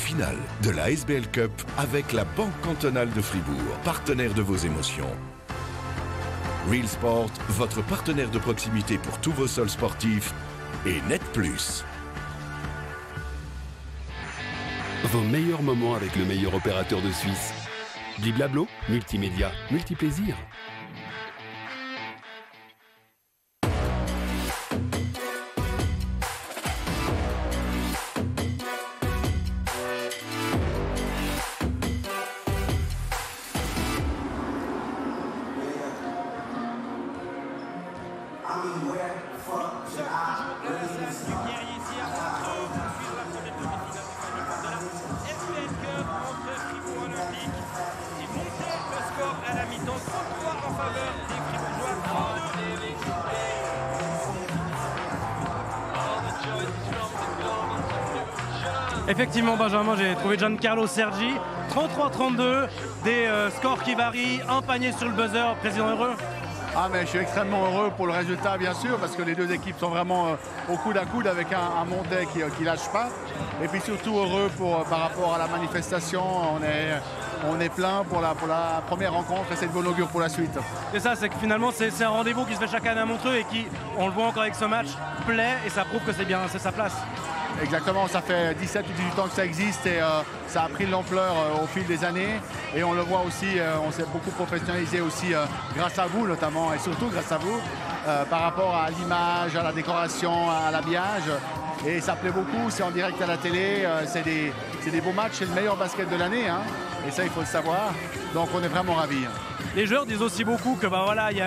finale de la SBL Cup avec la Banque cantonale de Fribourg, partenaire de vos émotions. Real Sport, votre partenaire de proximité pour tous vos sols sportifs, et Net Plus. Vos meilleurs moments avec le meilleur opérateur de Suisse. Bliblablo, multimédia, multiplaisir. Effectivement, Benjamin, j'ai trouvé Giancarlo Sergi, 33-32, des scores qui varient, un panier sur le buzzer, président heureux. Ah mais je suis extrêmement heureux pour le résultat bien sûr parce que les deux équipes sont vraiment au coude à coude avec un Montais qui lâche pas. Et puis surtout heureux par rapport à la manifestation, on est plein pour la première rencontre et c'est de bon augure pour la suite. Et ça, c'est que finalement c'est un rendez-vous qui se fait chaque année à Montreux et qui, on le voit encore avec ce match, plaît et ça prouve que c'est bien, c'est sa place. Exactement, ça fait 17 ou 18 ans que ça existe et ça a pris de l'ampleur au fil des années. Et on le voit aussi, on s'est beaucoup professionnalisé aussi grâce à vous notamment et surtout grâce à vous par rapport à l'image, à la décoration, à l'habillage. Et ça plaît beaucoup, c'est en direct à la télé, c'est des beaux matchs, c'est le meilleur basket de l'année. Hein, et ça, il faut le savoir. Donc on est vraiment ravis. Les joueurs disent aussi beaucoup que voilà, il y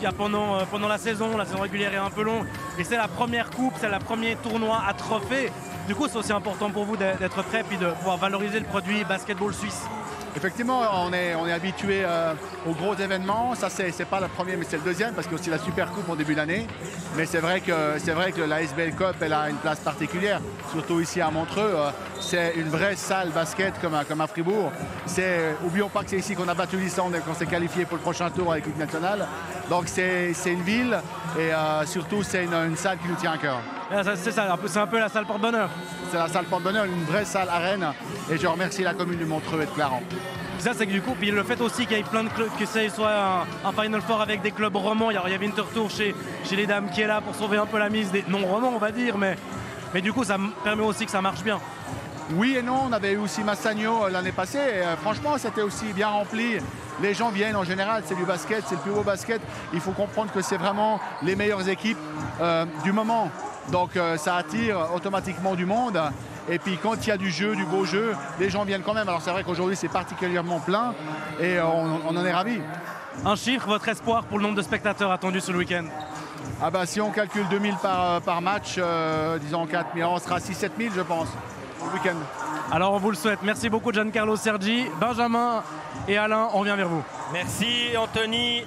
a pendant la saison régulière est un peu longue, et c'est la première coupe, c'est le premier tournoi à trophée. Du coup, c'est aussi important pour vous d'être prêt et de pouvoir valoriser le produit basketball suisse. Effectivement, on est habitué aux gros événements. Ça, c'est pas le premier, mais c'est le deuxième, parce qu'il y a aussi la Super Coupe en début d'année. Mais c'est vrai que la SBL Cup, elle a une place particulière, surtout ici à Montreux. C'est une vraie salle basket comme à Fribourg. Oublions pas que c'est ici qu'on a battu l'Islande et qu'on s'est qualifié pour le prochain tour avec l'équipe nationale. Donc c'est une ville et surtout c'est une salle qui nous tient à cœur. C'est ça, c'est un peu la salle porte-bonheur. C'est la salle porte-bonheur, une vraie salle arène. Et je remercie la commune de Montreux et de Clarence. Ça, c'est que du coup, puis le fait aussi qu'il y ait plein de clubs, que ça soit un Final Four avec des clubs romans. Il y avait Winterthur chez les dames qui est là pour sauver un peu la mise des non-romans, on va dire. Mais du coup, ça permet aussi que ça marche bien. Oui et non, on avait eu aussi Massagno l'année passée. Et, franchement, c'était aussi bien rempli. Les gens viennent en général, c'est du basket, c'est le plus beau basket. Il faut comprendre que c'est vraiment les meilleures équipes du moment. Donc ça attire automatiquement du monde. Et puis quand il y a du jeu, du beau jeu, les gens viennent quand même. Alors c'est vrai qu'aujourd'hui c'est particulièrement plein et on en est ravis. Un chiffre, votre espoir pour le nombre de spectateurs attendus ce week-end? Ah bah si on calcule 2000 par match, disons 4000, on sera à 6-7 000 je pense, au week-end. Alors on vous le souhaite. Merci beaucoup Giancarlo Sergi. Benjamin et Alain, on revient vers vous. Merci Anthony.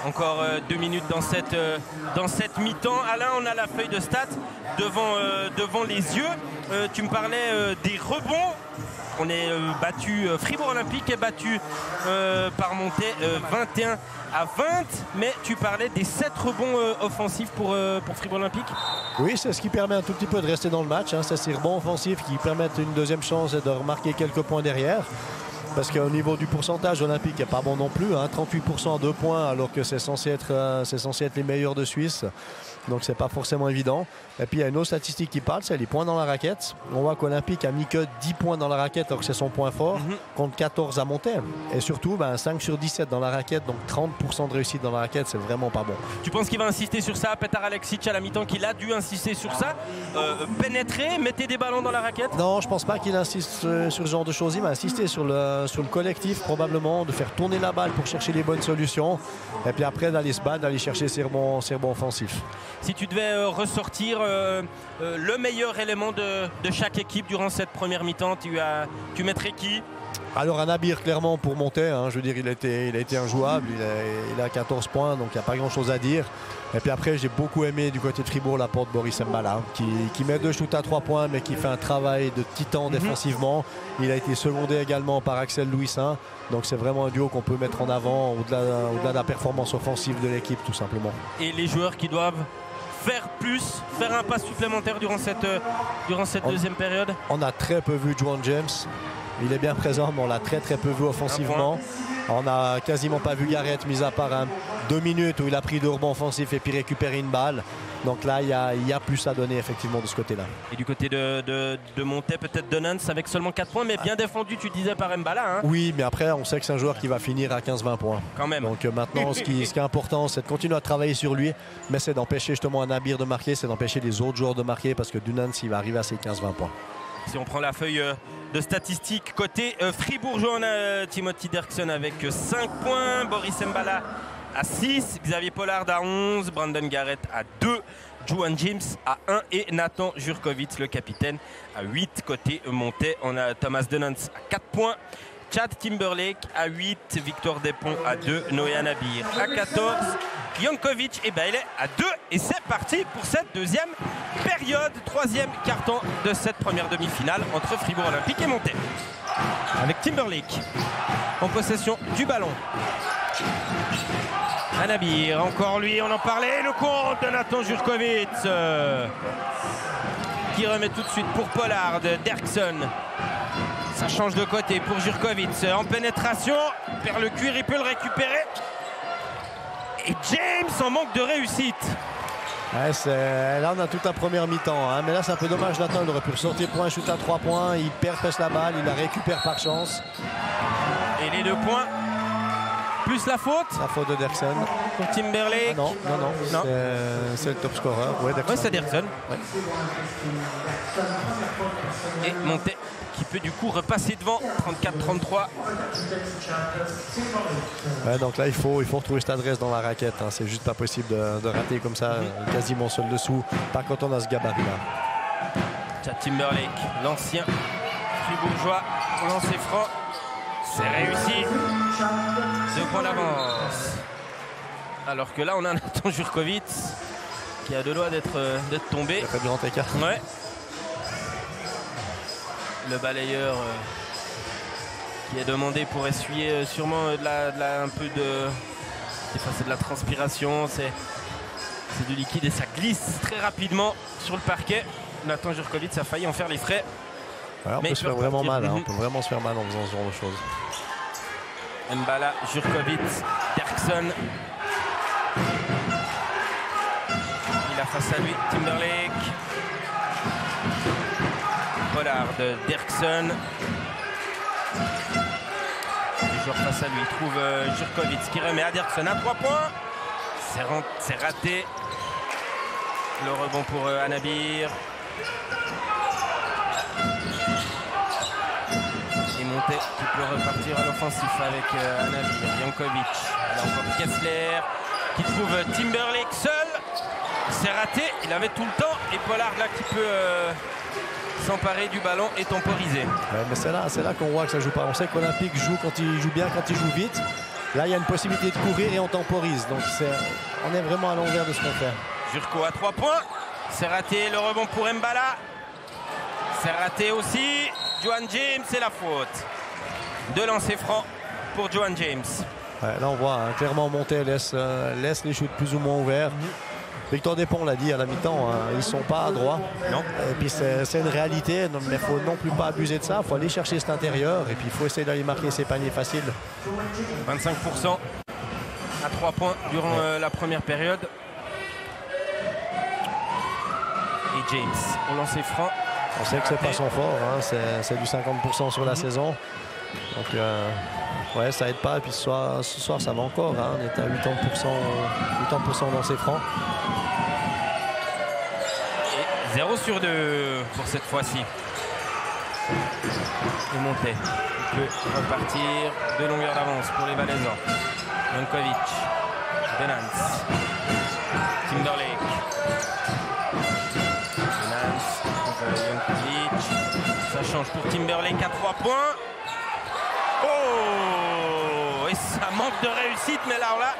Encore 2 minutes dans cette mi-temps. Alain, on a la feuille de stats devant les yeux. Tu me parlais des rebonds. On est battu, Fribourg Olympique est battu par Montais 21-20. Mais tu parlais des 7 rebonds offensifs pour Fribourg Olympique. Oui, c'est ce qui permet un tout petit peu de rester dans le match. C'est ces rebonds offensifs qui permettent une deuxième chance et de remarquer quelques points derrière. Parce qu'au niveau du pourcentage, Olympique n'est pas bon non plus. 38% à 2 points alors que c'est censé être les meilleurs de Suisse. Donc c'est pas forcément évident. Et puis il y a une autre statistique qui parle, c'est les points dans la raquette. On voit qu'Olympique a mis que 10 points dans la raquette alors que c'est son point fort, contre 14 à Montais. Et surtout 5 sur 17 dans la raquette, donc 30% de réussite dans la raquette, c'est vraiment pas bon. Tu penses qu'il va insister sur ça, Petar Aleksic à la mi-temps, qu'il a dû insister sur ça, pénétrer, mettez des ballons dans la raquette? Non, je pense pas qu'il insiste sur ce genre de choses. Il va insister sur le collectif probablement, de faire tourner la balle pour chercher les bonnes solutions. Et puis après d'aller se battre, d'aller chercher ses rebonds offensifs. Si tu devais ressortir le meilleur élément de chaque équipe durant cette première mi-temps, tu mettrais qui? Alors un Nabir clairement pour Montais, je veux dire il a été injouable, il a 14 points donc il n'y a pas grand chose à dire. Et puis après j'ai beaucoup aimé du côté de Fribourg l'apport de Boris Mbala qui met 2 shoots à 3 points mais qui fait un travail de titan défensivement. Il a été secondé également par Axel Louisin, donc c'est vraiment un duo qu'on peut mettre en avant au-delà de la performance offensive de l'équipe tout simplement. Et les joueurs qui doivent faire plus, faire un pas supplémentaire durant cette deuxième période? On a très peu vu Juwan James. Il est bien présent, mais on l'a très peu vu offensivement. On n'a quasiment pas vu Garrett, mis à part 2 minutes où il a pris 2 rebonds offensifs et puis récupéré une balle. Donc là, il y a plus à donner effectivement de ce côté-là. Et du côté de Montet, peut-être Donans avec seulement 4 points, mais bien défendu, tu disais, par Mbala. Hein. Oui, mais après, on sait que c'est un joueur qui va finir à 15-20 points. Quand même. Donc maintenant, ce qui est important, c'est de continuer à travailler sur lui, mais c'est d'empêcher justement un Nabir de marquer, c'est d'empêcher les autres joueurs de marquer, parce que Donans, il va arriver à ses 15-20 points. Si on prend la feuille de statistiques côté fribourgeois, on a Timothy Derksen avec 5 points, Boris Mbala à 6, Xavier Pollard à 11, Brandon Garrett à 2, Juwan James à 1 et Nathan Jurkovic, le capitaine, à 8. Côté Montet, on a Thomas Donans à 4 points, Chad Timberlake à 8, Victor Despont à 2, Noé Nabir à 14, Jankovic et Bailey à 2. Et c'est parti pour cette deuxième période, troisième carton de cette première demi-finale entre Fribourg Olympique et Montet. Avec Timberlake en possession du ballon. Nabir, encore lui, on en parlait, le compte de Nathan Jurkovic qui remet tout de suite pour Pollard, Derksen. Ça change de côté pour Jurkovic en pénétration, il perd le cuir, il peut le récupérer. Et James en manque de réussite. Ouais, là on a toute la première mi-temps, hein. Mais là c'est un peu dommage. Nathan, il aurait pu ressortir pour un shoot à 3 points, il pèse la balle, il la récupère par chance. Et les 2 points plus la faute. La faute de Derksen. Pour Timberlake. Ah non. C'est le top scorer. Ouais, c'est Derksen. Ouais. Et Montet qui peut du coup repasser devant, 34-33. Ouais, donc là il faut retrouver cette adresse dans la raquette, hein. C'est juste pas possible de rater comme ça, quasiment seul dessous, pas quand on a ce gabarit là. Chad Timberlake, l'ancien fribourgeois, pour lancer franc, c'est réussi. 2 points d'avance. Alors que là on a Nathan Jurkovic qui a 2 doigts d'être tombé. Il a fait du grand écart. Ouais. Le balayeur qui est demandé pour essuyer sûrement un peu de... c'est de la transpiration, c'est du liquide et ça glisse très rapidement sur le parquet. Nathan Jurkovic a failli en faire les frais. Ouais, on peut se faire vraiment mal, hein. On peut vraiment se faire mal en faisant ce genre de choses. Mbala, Jurkovic, Derksen. Il a face à lui Timberlake. Pollard, Derksen. Les joueurs face à lui trouve Jurkovic qui remet à Derksen à 3 points. C'est raté. Le rebond pour Nabir. Et Montet qui peut repartir à l'offensif avec Nabir. Jankovic. Là encore Kessler qui trouve Timberlake seul. C'est raté. Il avait tout le temps. Et Pollard là qui peut s'emparer du ballon et temporiser. Ouais, mais c'est là qu'on voit que ça joue pas. On sait qu'Olympique joue quand il joue bien, quand il joue vite. Là, il y a une possibilité de courir et on temporise. Donc on est vraiment à l'envers de ce qu'on fait. Jurko à 3 points. C'est raté. Le rebond pour Mbala. C'est raté aussi. Juwan James, c'est la faute. 2 lancers francs pour Juwan James. Ouais, là, on voit hein, clairement Montet laisse les shoots plus ou moins ouverts. Victor Despont l'a dit à la mi-temps, hein, ils ne sont pas droits. Non. Et puis c'est une réalité, mais il ne faut non plus pas abuser de ça. Il faut aller chercher cet intérieur et puis il faut essayer d'aller marquer ces paniers faciles. 25% à 3 points durant la première période. Et James au lancer franc. On sait que c'est pas son fort, hein, c'est du 50% sur la saison. Donc ouais, ça aide pas. Et puis ce soir ça va encore. Hein, on est à 80% dans ses francs. Et 0 sur 2 pour cette fois-ci. Et Montet il peut repartir de longueur d'avance pour les Valaisans. Jankovic, Donans, Timberlake. Jankovic, ça change pour Timberlake à 3 points. Oh, et ça manque de réussite, mais alors là,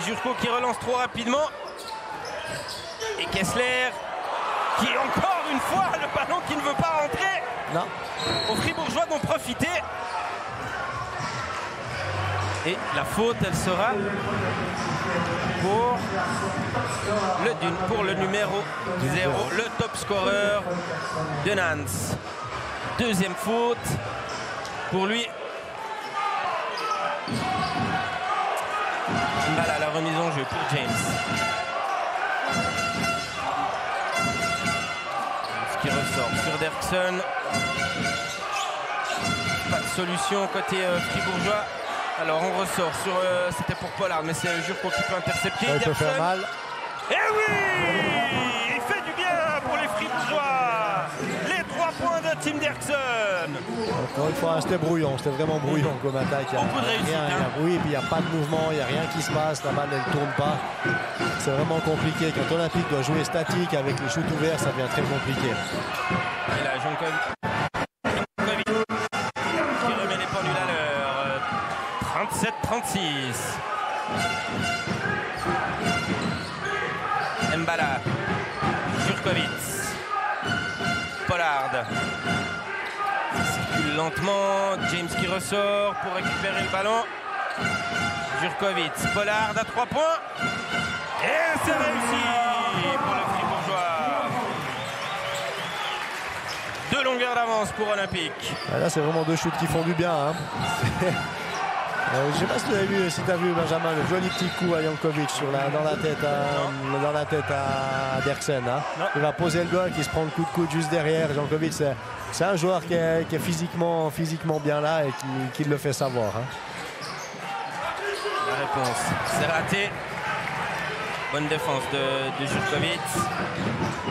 Jurko qui relance trop rapidement. Et Kessler qui encore une fois le ballon qui ne veut pas rentrer. Non. Aux Fribourgeois d'en profiter. Et la faute, elle sera pour le numéro 0, le top scoreur de Nance. Deuxième faute pour lui. Voilà la remise en jeu pour James. Ce qui ressort sur Derksen. Pas de solution côté fribourgeois. Alors on ressort sur... c'était pour Pollard, mais c'est Jurko qui peut intercepter. Ça, il peut faire mal. Eh oui! Il fait du bien pour les fribourgeois. Les 3 points de Tim Derksen. Encore une fois, c'était brouillon, c'était vraiment brouillon comme attaque. Beaucoup de réussite. Oui, puis il n'y a pas de mouvement, il n'y a rien qui se passe, la balle ne tourne pas. C'est vraiment compliqué. Quand Olympique doit jouer statique avec les shoots ouverts, ça devient très compliqué. Et là, Jankovic qui remet les pendules à l'heure. 37-36. Mbala, Jurkovic, Pollard. Ça circule lentement. James qui ressort pour récupérer le ballon. Jurkovic, Pollard à 3 points. Et c'est réussi pour le Fribourgeois. 2 longueurs d'avance pour Olympique. Là, c'est vraiment 2 shoots qui font du bien. Hein. Je ne sais pas si tu as vu Benjamin, le joli petit coup à Jankovic dans la tête à Derksen. Hein. Il va poser le goal, qui se prend le coup de coude juste derrière. Jankovic, c'est un joueur qui est physiquement bien là et qui le fait savoir. Hein. La réponse, c'est raté. Bonne défense de Jurkovic.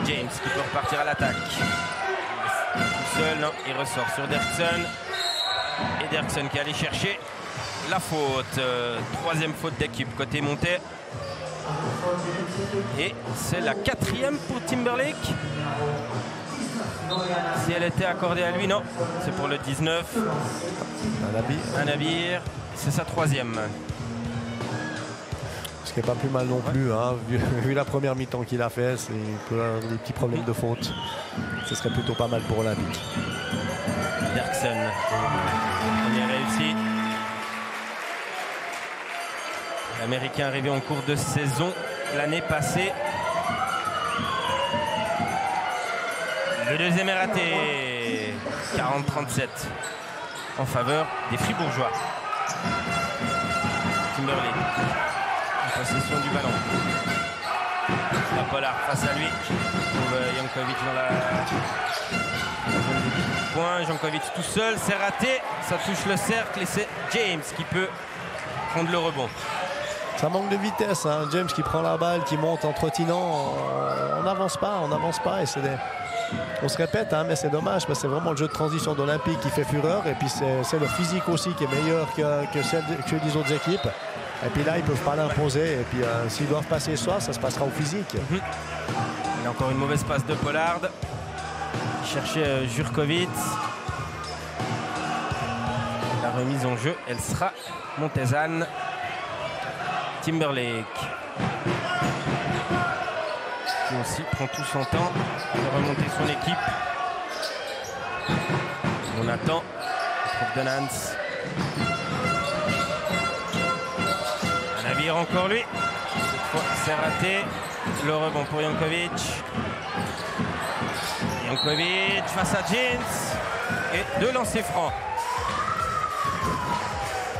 James qui peut repartir à l'attaque. Tout seul, non, il ressort sur Derksen. Et Derksen qui allait chercher la faute. 3e faute d'équipe côté monté. Et c'est la 4e pour Timberlake. Si elle était accordée à lui, non. C'est pour le 19. Un navire. C'est sa 3e. Ce qui n'est pas plus mal non plus, hein. Vu la première mi-temps qu'il a fait, c'est des petits problèmes de faute. Ce serait plutôt pas mal pour Olympique. Derksen, premier réussi. L'Américain arrivé en cours de saison l'année passée. Le deuxième est raté. 40-37 en faveur des Fribourgeois. Timberlake. Possession du ballon. La Pollard face à lui. Trouve Jankovic dans la zone de point. Jankovic tout seul, c'est raté. Ça touche le cercle et c'est James qui peut prendre le rebond. Ça manque de vitesse, hein. James qui prend la balle, qui monte en trottinant. On n'avance pas. Et on se répète, hein, mais c'est dommage parce que c'est vraiment le jeu de transition d'Olympique qui fait fureur. Et puis c'est le physique aussi qui est meilleur que ceux des autres équipes. Et puis là, ils ne peuvent pas l'imposer. Et puis s'ils doivent passer ça se passera au physique. Il y a encore une mauvaise passe de Pollard. Il cherchait Jurkovic. La remise en jeu, elle sera Montezan. Timberlake. Qui aussi prend tout son temps de remonter son équipe. On attend. On trouve Donance. Encore lui. Cette fois, c'est raté. Le rebond pour Jankovic. Jankovic face à James. Et 2 lancers francs.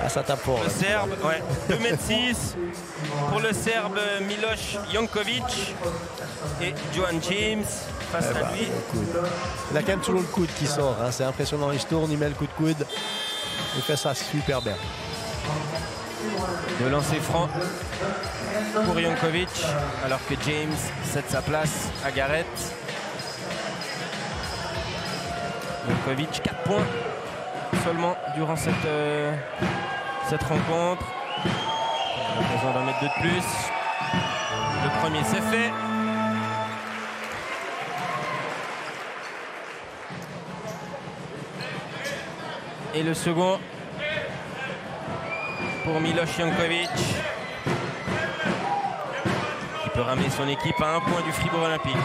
Ah, ça tape fort. Le Serbe, ouais. 2,6 m pour le Serbe Miloš Jankovic. Et Johan James face à lui. Il a quand même toujours le coude qui sort. Hein. C'est impressionnant. Il se tourne, il met le coup de coude. Il fait ça super bien. 2 lancers francs pour Jankovic, alors que James cède sa place à Garrett. Jankovic, 4 points seulement durant cette rencontre. On a besoin d'en mettre 2 de plus. Le premier, c'est fait. Et le second pour Miloš Jankovic, qui peut ramener son équipe à 1 point du Fribourg Olympique.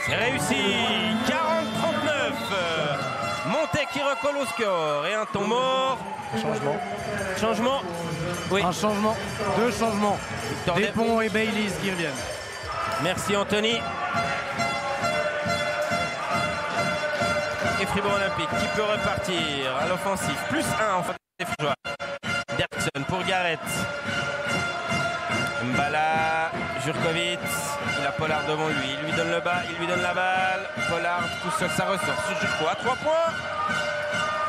C'est réussi. 40-39. Monté qui recolle au score. Et un temps mort. Changement. Oui. Un changement. 2 changements. Despont et Bayliss qui reviennent. Merci Anthony. Et Fribourg Olympique qui peut repartir à l'offensif. +1 en fait des Fribourgeois. Derksen pour Garrett. Mbala, Jurkovic. Il a Pollard devant lui. Il lui donne le bas, il lui donne la balle. Pollard tout seul, ça ressort. Sur Jurko à 3 points.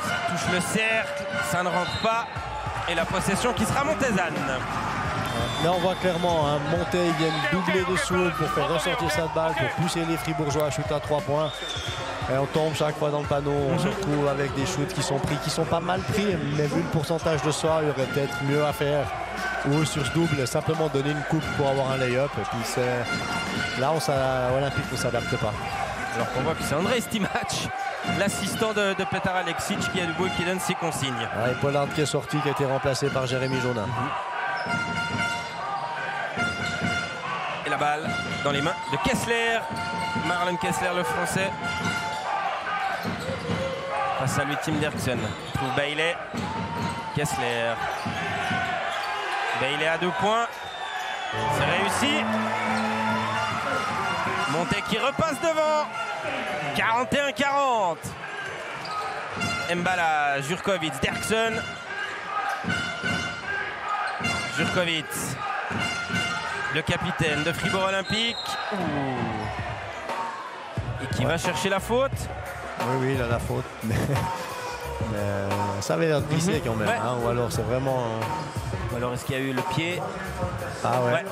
Ça touche le cercle, ça ne rentre pas. Et la possession qui sera Montezane. Là, on voit clairement Monté, ils viennent doubler dessous pour faire ressortir cette balle, pour pousser les Fribourgeois à shooter à 3 points. Et on tombe chaque fois dans le panneau, on se retrouve avec des shoots qui sont pris, qui sont pas mal pris, mais vu le pourcentage de soi, il y aurait peut-être mieux à faire. Ou sur ce double, simplement donner une coupe pour avoir un lay-up. Et puis là, Olympique ne s'adapte pas. Alors qu'on voit que c'est André Stimac, l'assistant de Petar Aleksic, qui a du bout et qui donne ses consignes. Et Pollard qui est sorti, qui a été remplacé par Jérémy Jonin. Et la balle dans les mains de Kessler. Marlon Kessler, le français. Face à lui, Tim Derksen. Il trouve Bailey. Kessler. Bailey à 2 points. C'est réussi. Monté qui repasse devant. 41-40. Mbala, Jurkovic, Derksen. Jurkovic. Le capitaine de Fribourg Olympique. Et qui va chercher la faute. Oui, il a la faute. Mais ça avait l'air de glisser quand même. Ouais. Ou alors c'est vraiment... Ou alors est-ce qu'il y a eu le pied? Ah ouais,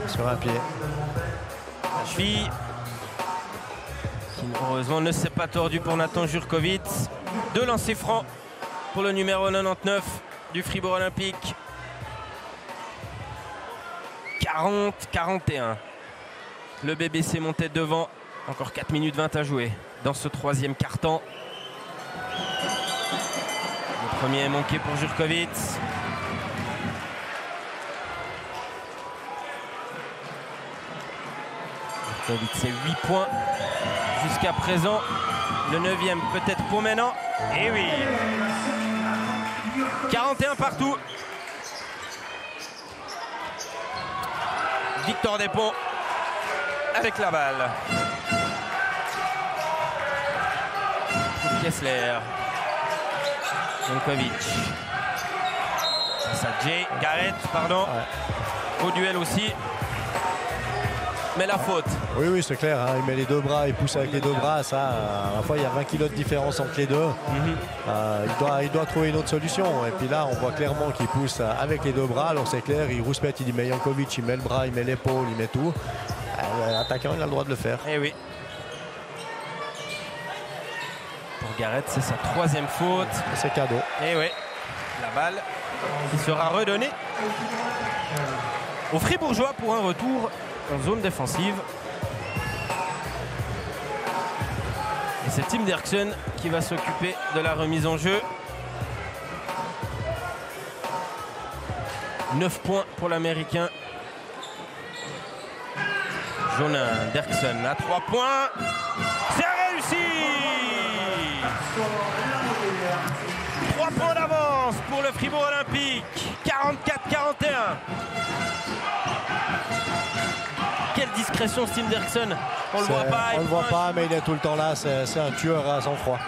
sur un pied. La cheville. Qui heureusement ne s'est pas tordu pour Nathan Jurkovic. 2 lancers francs pour le numéro 99 du Fribourg Olympique. 40-41. Le BBC montait devant. Encore 4 minutes 20 à jouer dans ce 3e quart-temps. Le premier est manqué pour Jurkovic. Jurkovic, c'est 8 points jusqu'à présent. Le 9e peut-être pour maintenant. Et oui. 41 partout. Victor Despont avec la balle. Kessler. Jurkovic. Ça Jay Garrett, pardon. Ouais. Au duel aussi. Mais la faute. Oui, c'est clair. Il met les 2 bras, il pousse avec les 2 bras. Ça, à la fois, il y a 20 kilos de différence entre les deux. Il doit trouver une autre solution. Et puis là, on voit clairement qu'il pousse avec les 2 bras. Alors c'est clair, il rouspète, il met Jankovic, il met le bras, il met l'épaule, il met tout. L'attaquant, il a le droit de le faire. Eh oui. Pour Garrett, c'est sa 3e faute. C'est cadeau. Et oui. La balle qui sera redonnée aux Fribourgeois pour un retour en zone défensive. Et c'est Tim Derksen qui va s'occuper de la remise en jeu. 9 points pour l'Américain. Jonin, Derksen à 3 points. C'est réussi! 3 points d'avance pour le Fribourg Olympique. 44-41. Quelle discrétion, Tim Derksen. On le voit pas. On le voit pas, mais il est tout le temps là. C'est un tueur à sang-froid.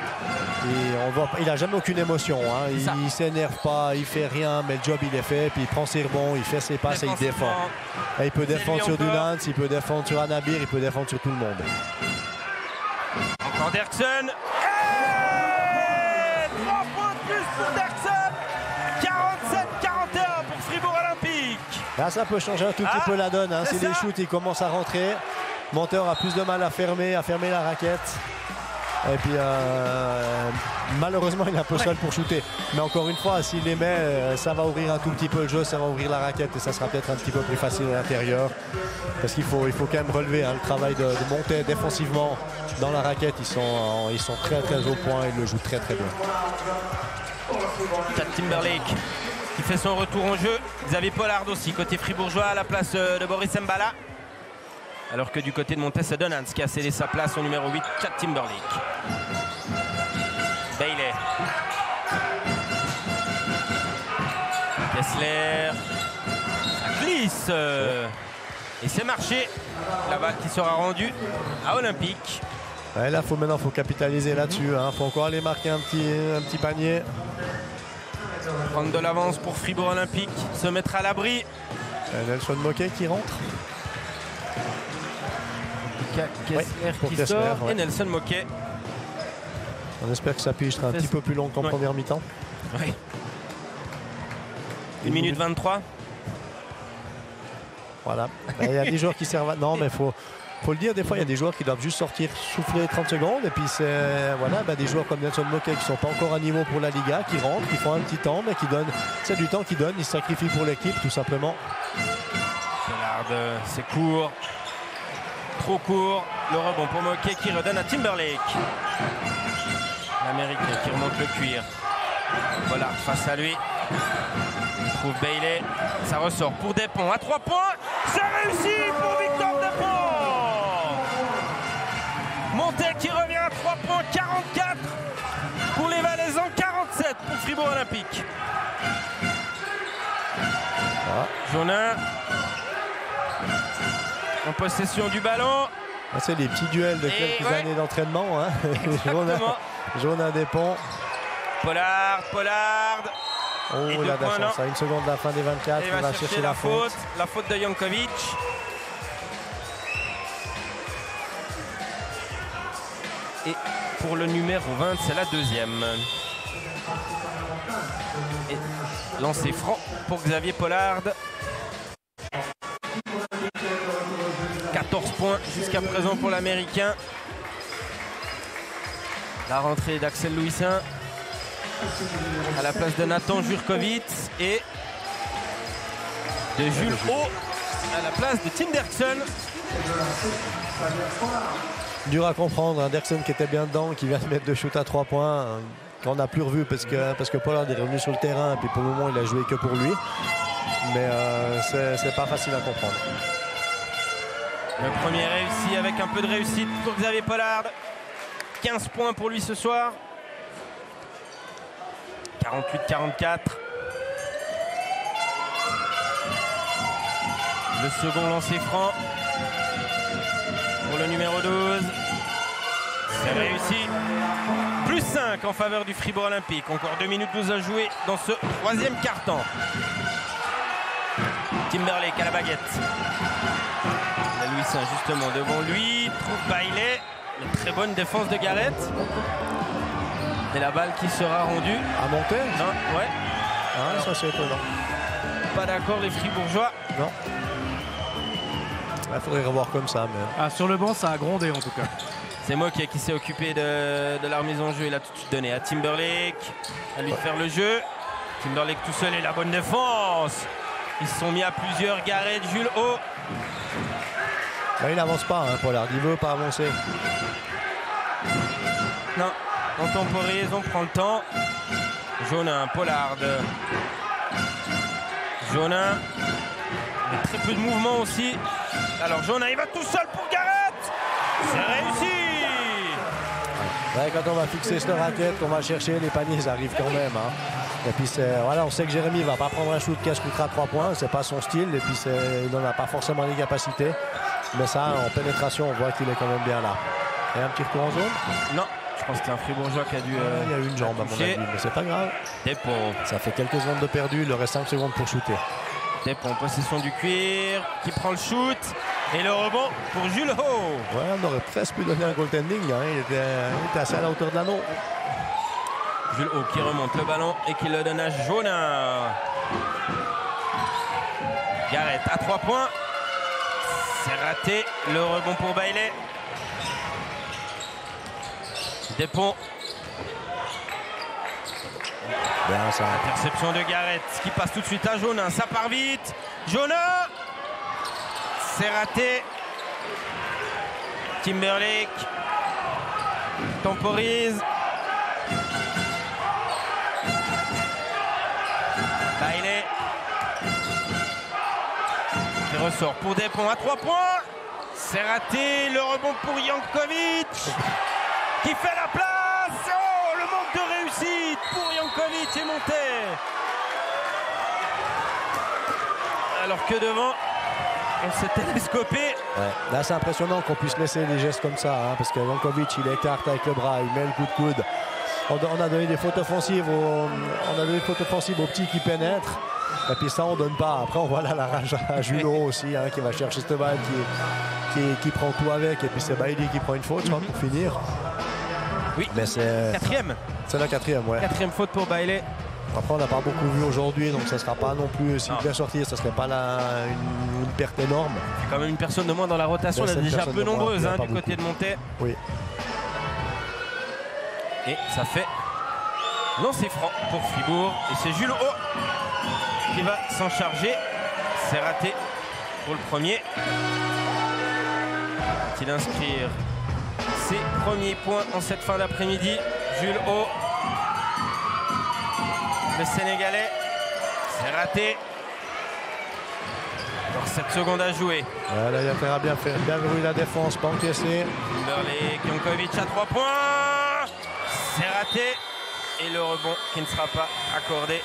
Il n'a jamais aucune émotion. Il s'énerve pas, il fait rien, mais le job il est fait. Puis il prend ses rebonds, il fait ses passes et il défend. Et il peut défendre sur Dunant, il peut défendre sur Anabir, il peut défendre sur tout le monde. Encore Derksen. 3 points de plus pour Derksen. 47-41 pour Fribourg Olympique. Là, ça peut changer un tout petit peu la donne. Si les shoots ils commencent à rentrer, Monteur a plus de mal à fermer la raquette. Et puis malheureusement il est un peu seul pour shooter. Mais encore une fois, s'il les met, ça va ouvrir un tout petit peu le jeu, ça va ouvrir la raquette et ça sera peut-être un petit peu plus facile à l'intérieur. Parce qu'il faut quand même relever le travail de monter défensivement dans la raquette. Ils sont très au point, ils le jouent très bien. Chad Timberlake qui fait son retour en jeu. Xavier Pollard aussi, côté fribourgeois à la place de Boris Mbala. Alors que du côté de Montes, c'est Donans qui a cédé sa place au numéro 8, Chad Timberlake. Bailey. Kessler. Ça glisse. Et c'est marché. La balle qui sera rendue à Olympique. Ouais, là, maintenant, faut capitaliser là-dessus. Il faut encore aller marquer un petit panier. Prendre de l'avance pour Fribourg Olympique. Se mettre à l'abri. Nelson Moquet qui rentre. Kessler pour qui Kessler, sort. ouais. Et Nelson Moquet. On espère que sa pige sera un petit peu plus longue qu'en première mi-temps. Oui. 1 minute 23. Voilà. Il y a des joueurs qui servent à... Non, mais faut le dire, des fois, il y a des joueurs qui doivent juste sortir, souffler 30 secondes. Et puis, c'est des joueurs comme Nelson Moquet qui ne sont pas encore à niveau pour la Liga, qui rentrent, qui font un petit temps, mais qui donnent... C'est du temps qu'ils donnent, ils se sacrifient pour l'équipe, tout simplement. C'est court. Trop court. Le rebond pour Moquet qui redonne à Timberlake. L'Américain qui remonte le cuir. Voilà, face à lui. Il trouve Bailey. Ça ressort pour Despont à 3 points. C'est réussi pour Victor Despont. Montet qui revient à 3 points. 44 pour les Valaisans. 47 pour Fribourg Olympique. Jonin en possession du ballon. C'est des petits duels de quelques années d'entraînement. Hein. Jonin Despont. Pollard. Oh, il a de la chance. À 1 seconde de la fin des 24. Il va chercher la faute. La faute de Jankovic. Et pour le numéro 20, c'est la deuxième. Et lancé franc pour Xavier Pollard. 14 points jusqu'à présent pour l'Américain. La rentrée d'Axel Louisin à la place de Nathan Jurkovic et de Jules Haut à la place de Tim Derksen. Dur à comprendre, Derksen qui était bien dedans, qui vient de mettre 2 shoots à 3 points, qu'on n'a plus revu parce que Pollard est revenu sur le terrain et puis pour le moment il a joué que pour lui. Mais c'est pas facile à comprendre. Le premier réussi avec un peu de réussite pour Xavier Pollard. 15 points pour lui ce soir. 48-44. Le second lancé franc pour le numéro 12. C'est réussi. Plus 5 en faveur du Fribourg Olympique. Encore 2 minutes 12 à jouer dans ce troisième quart-temps. Timberlake à la baguette. Louisin justement devant lui. Trouve Bailey. Une très bonne défense de Garrett. Et la balle qui sera rendue. À monter? Non, ouais. Ah, ça c'est étonnant. Pas d'accord les Fribourgeois. Non. Il faudrait revoir comme ça. Mais... sur le banc, ça a grondé en tout cas. C'est Moquet qui s'est occupé de la remise en jeu. Il a tout de suite donné à Timberlake. À lui de faire le jeu. Timberlake tout seul et la bonne défense. Ils se sont mis à plusieurs. Garrett, Jules Haut. Il n'avance pas, Pollard. Il ne veut pas avancer. Non. On temporise, on prend le temps. Jonin, Pollard. Jonin. Mais très peu de mouvement aussi. Alors Jonin, il va tout seul pour Garrett. C'est réussi. Ouais, quand on va fixer cette raquette, on va chercher, les paniers, ils arrivent quand même. Et puis on sait que Jérémy ne va pas prendre un shoot qui coûtera 3 points. C'est pas son style. Et puis il n'en a pas forcément les capacités. Mais ça, en pénétration, on voit qu'il est quand même bien là. Il y a un petit retour en zone? Non. Je pense que c'est un Fribourgeois qui a dû... il y a eu une jambe à mon avis, mais c'est pas grave. Despont. Ça fait quelques secondes de perdu, il leur reste 5 secondes pour shooter. Despont, possession du cuir, qui prend le shoot. Et le rebond pour Jules Haut. Ouais, on aurait presque pu donner un goaltending. Il était assez à la hauteur de l'anneau. Jules Haut qui remonte le ballon et qui le donne à Jonin. Garrett à 3 points. C'est raté. Le rebond pour Bailey. Despont. Bien, ça. Interception de Garrett qui passe tout de suite à Jonin. Ça part vite. Jonin. C'est raté. Timberlake temporise. Bailey qui ressort pour Despont à 3 points. C'est raté. Le rebond pour Jankovic qui fait la place. Oh, le manque de réussite pour Jankovic et Montet. alors que devant, on s'est télescopé. Ouais. Là, c'est impressionnant qu'on puisse laisser des gestes comme ça, hein, parce que Jankovic, il écarte avec le bras, il met le coup de coude. On a donné des fautes offensives aux petits qui pénètrent. Et puis ça, on donne pas. Après, on voit là la rage à Julot aussi, hein, qui va chercher cette balle, qui prend tout avec. Et puis c'est Bailey qui prend une faute, je crois, pour finir. Oui, mais c'est quatrième. C'est la quatrième, ouais. Quatrième faute pour Bailey. Après, on n'a pas beaucoup vu aujourd'hui, donc ça ne sera pas non plus, s'il devait sortir, ça ne serait pas une perte énorme. C'est quand même une personne de moins dans la rotation, elle est déjà peu nombreuse hein, du côté de Montet. Oui. Et ça fait lancer franc pour Fribourg. Et c'est Jules Haut qui va s'en charger. C'est raté pour le premier. Va-t-il inscrire ses premiers points en cette fin d'après-midi? Jules Haut, le Sénégalais, c'est raté. Alors 7 secondes à jouer. Voilà, il a bien verrouillé la défense, pas encaissé. Timberlake, Jankovic à 3 points. C'est raté. Et le rebond qui ne sera pas accordé.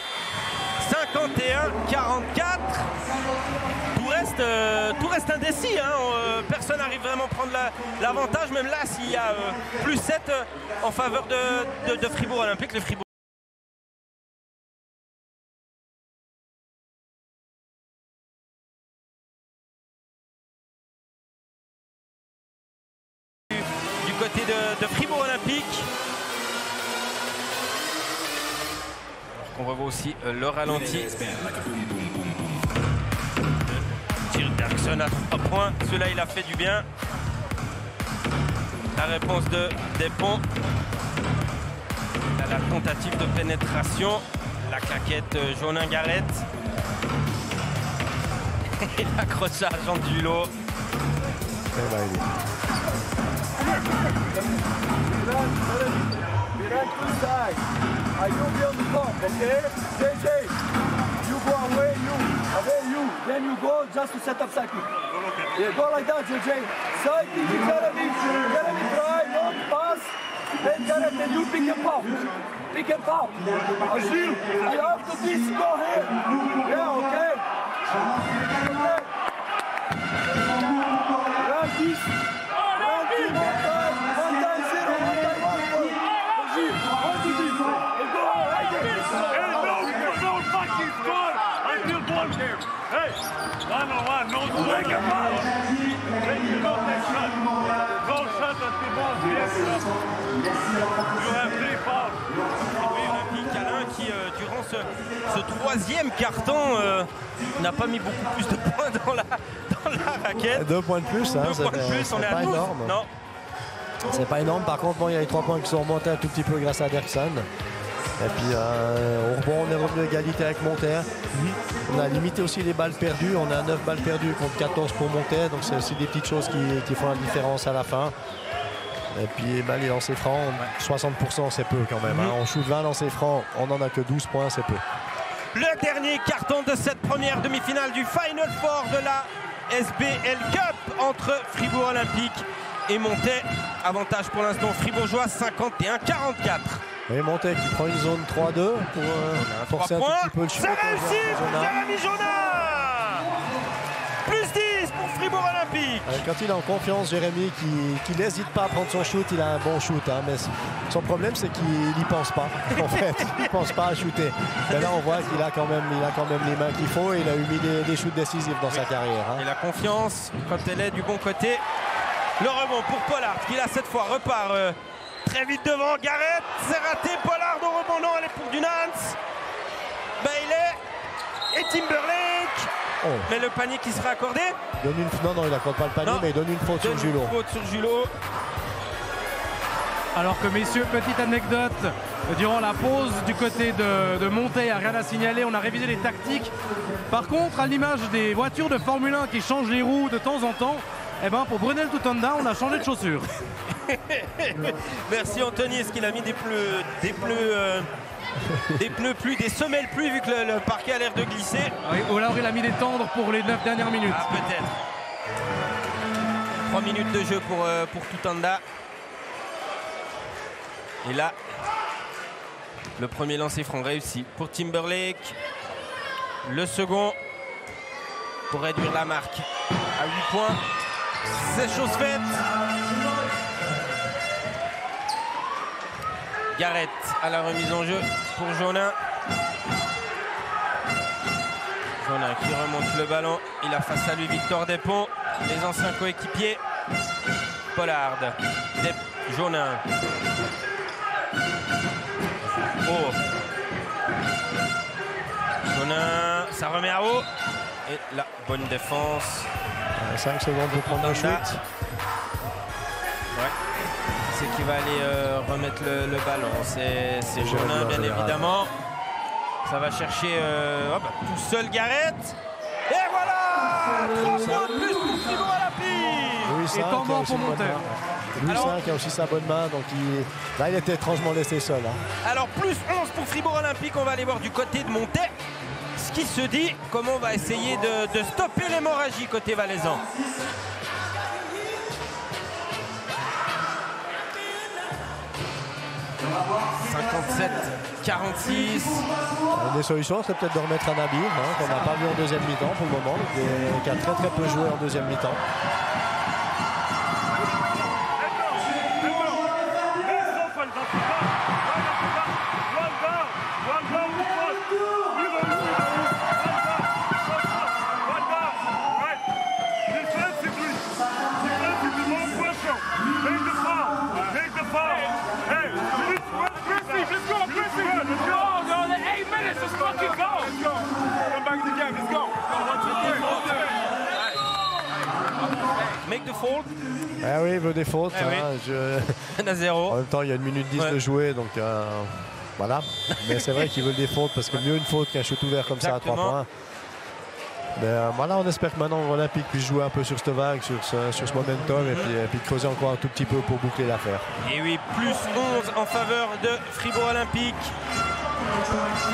51-44. Tout reste indécis. Hein. Personne n'arrive vraiment à prendre l'avantage. Même là, s'il y a plus 7 en faveur de Fribourg Olympique, le Fribourg. Du côté de Fribourg Olympique. On revoit aussi le ralenti. Tire Bergson à 3 points. Celui-là, il a fait du bien. La réponse de Despont. La tentative de pénétration. La claquette Jonin Garrett. Et l'accrochage en Julot. I will be on the top, okay? JJ, you go away, you. Then you go just to set up cycling. Yeah, go like that, JJ. Cycling to Jeremy. Jeremy try, long pass. Then Jeremy, then you pick and pop. Pick and pop. Agile, you have to this, go here. Yeah, okay? Okay. Run this. Run this. One time, 0, 1 time, 1 point. Agile, 1, 2, 3. Hey, one, no make a foul. Then you got that shot. Goal shot at the ball. Yes, you have 3 fouls. Oui, Olympique Alain qui, durant ce troisième carton, n'a pas mis beaucoup plus de points dans la raquette. 2 points de plus, hein, 2 points de plus, on est à 12. Énorme. Non. C'est pas énorme. Par contre, bon, il y a les 3 points qui sont remontés un tout petit peu grâce à Derksen. Et puis au rebond, on est revenu à égalité avec Monter. On a limité aussi les balles perdues. On a 9 balles perdues contre 14 pour Monter. Donc c'est aussi des petites choses qui font la différence à la fin. Et puis les lancers francs, 60% c'est peu quand même. Hein. On shoot 20 lancers francs, on n'en a que 12 points, c'est peu. Le dernier carton de cette première demi-finale du Final Four de la SBL Cup entre Fribourg Olympique et Montet. Avantage pour l'instant fribourgeois, 51-44. Et Montet qui prend une zone 3-2 pour forcer un tout petit peu le shoot. Ça réussit pour Jérémy Jonin. Plus 10 pour Fribourg Olympique. Quand il est en confiance, Jérémy, qui n'hésite pas à prendre son shoot, il a un bon shoot. Hein, mais son problème, c'est qu'il n'y pense pas. En fait, il ne pense pas à shooter. Mais là, on voit qu'il a quand même les mains qu'il faut. Et il a eu mis des shoots décisifs dans sa carrière. Hein. Et la confiance, quand elle est du bon côté. Le rebond pour Pollard, qui là, cette fois, repart très vite devant. Garrett, c'est raté. Pollard au rebond, non, elle est pour Dunans. Bailey et Timberlake. Oh. Mais le panier qui sera accordé. Non, il n'accorde pas le panier, mais il donne une faute sur Julot. Une faute sur Julot. Alors que messieurs, petite anecdote, durant la pause du côté de Montet, il n'y a rien à signaler, on a révisé les tactiques. Par contre, à l'image des voitures de Formule 1 qui changent les roues de temps en temps, eh ben pour Brunel Tutanda, on a changé de chaussures. Merci Anthony, est-ce qu'il a mis des semelles pluie vu que le parquet a l'air de glisser? Oui, ou alors il a mis des tendres pour les 9 dernières minutes. Ah, peut-être. 3 minutes de jeu pour Tutanda. Et là, le premier lancer franc réussi pour Timberlake. Le second. pour réduire la marque à 8 points. C'est chose faite. Garrett à la remise en jeu pour Jonin. Jonin qui remonte le ballon. Il a face à lui Victor Despont, les anciens coéquipiers. Pollard, Jonin. Oh. Jonin, ça remet à haut. Et la bonne défense. 5 secondes pour prendre le shoot. Ouais. C'est qui va aller remettre le ballon. C'est Jonin, bien évidemment. Ça va chercher tout seul Garrett. Et voilà 3 points de plus pour Fribourg Olympique. Et temps mort pour monter. Louis V qui a aussi sa bonne main, donc là il était étrangement laissé seul. Alors plus 11 pour Fribourg Olympique, on va aller voir du côté de Montet ce qui se dit, comment on va essayer de stopper l'hémorragie côté valaisan. « 57-46 ». Une des solutions, c'est peut-être de remettre un Nabir, qu'on n'a pas vu en deuxième mi-temps pour le moment, qui a très peu joué en deuxième mi-temps. Make the fault. Ah oui, il veut des fautes. Ah oui. 1-0. En même temps, il y a 1 minute 10 de jouer, donc voilà. Mais c'est vrai qu'il veut des fautes, parce que mieux une faute qu'un shoot ouvert comme Exactement. ça à 3 points. Mais voilà, on espère que maintenant l'Olympique puisse jouer un peu sur cette vague, sur ce momentum, et puis creuser encore un tout petit peu pour boucler l'affaire. Et oui, plus 11 en faveur de Fribourg Olympique.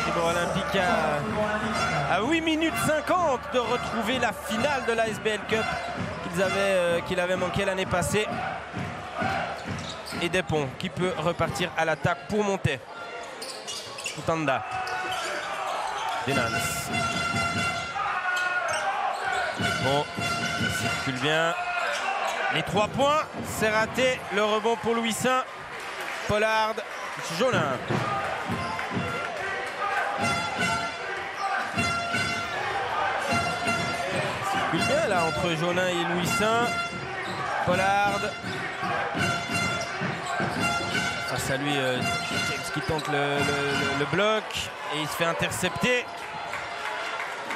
Fribourg Olympique à 8 minutes 50 de retrouver la finale de la SBL Cup qu'il avait manqué l'année passée. Et Despont qui peut repartir à l'attaque pour monter. Koutanda. Denans. Bon, il circule bien. Les 3 points, c'est raté. Le rebond pour Louis V. Pollard, Jonin. Il circule bien là entre Jonin et Louis V. Pollard. Face à lui, James qui tente le bloc et il se fait intercepter.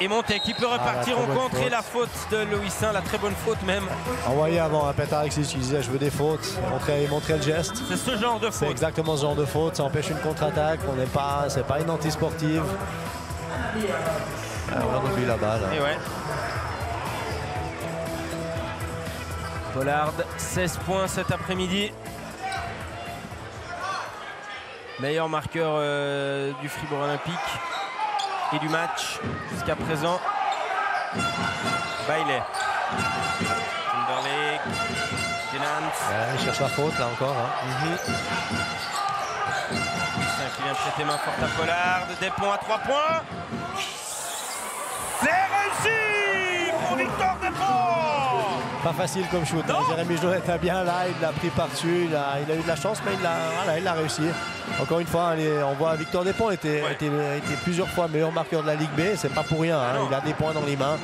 Et Montet qui peut repartir, on contrer la faute de Louis V, la très bonne faute même. Envoyé avant un Petar Alexis qui disait je veux des fautes, il montrait le geste. C'est ce genre de C'est faute. exactement ce genre de faute, ça empêche une contre-attaque, c'est pas une anti-sportive. On oublie la balle. Et ouais. Pollard, 16 points cet après-midi. Meilleur marqueur du Fribourg Olympique et du match jusqu'à présent. Bailey. Timberlake. Denant. Il cherche la faute là encore. Qui vient prêter main forte à Pollard. Despont à 3 points. C'est réussi pour Victor Despont. Pas facile comme shoot. Jérémy Jonin était bien là, il l'a pris par-dessus, il a eu de la chance, mais il l'a réussi. Encore une fois, on voit Victor Despont était plusieurs fois meilleur marqueur de la Ligue B, c'est pas pour rien, il a des points dans les mains,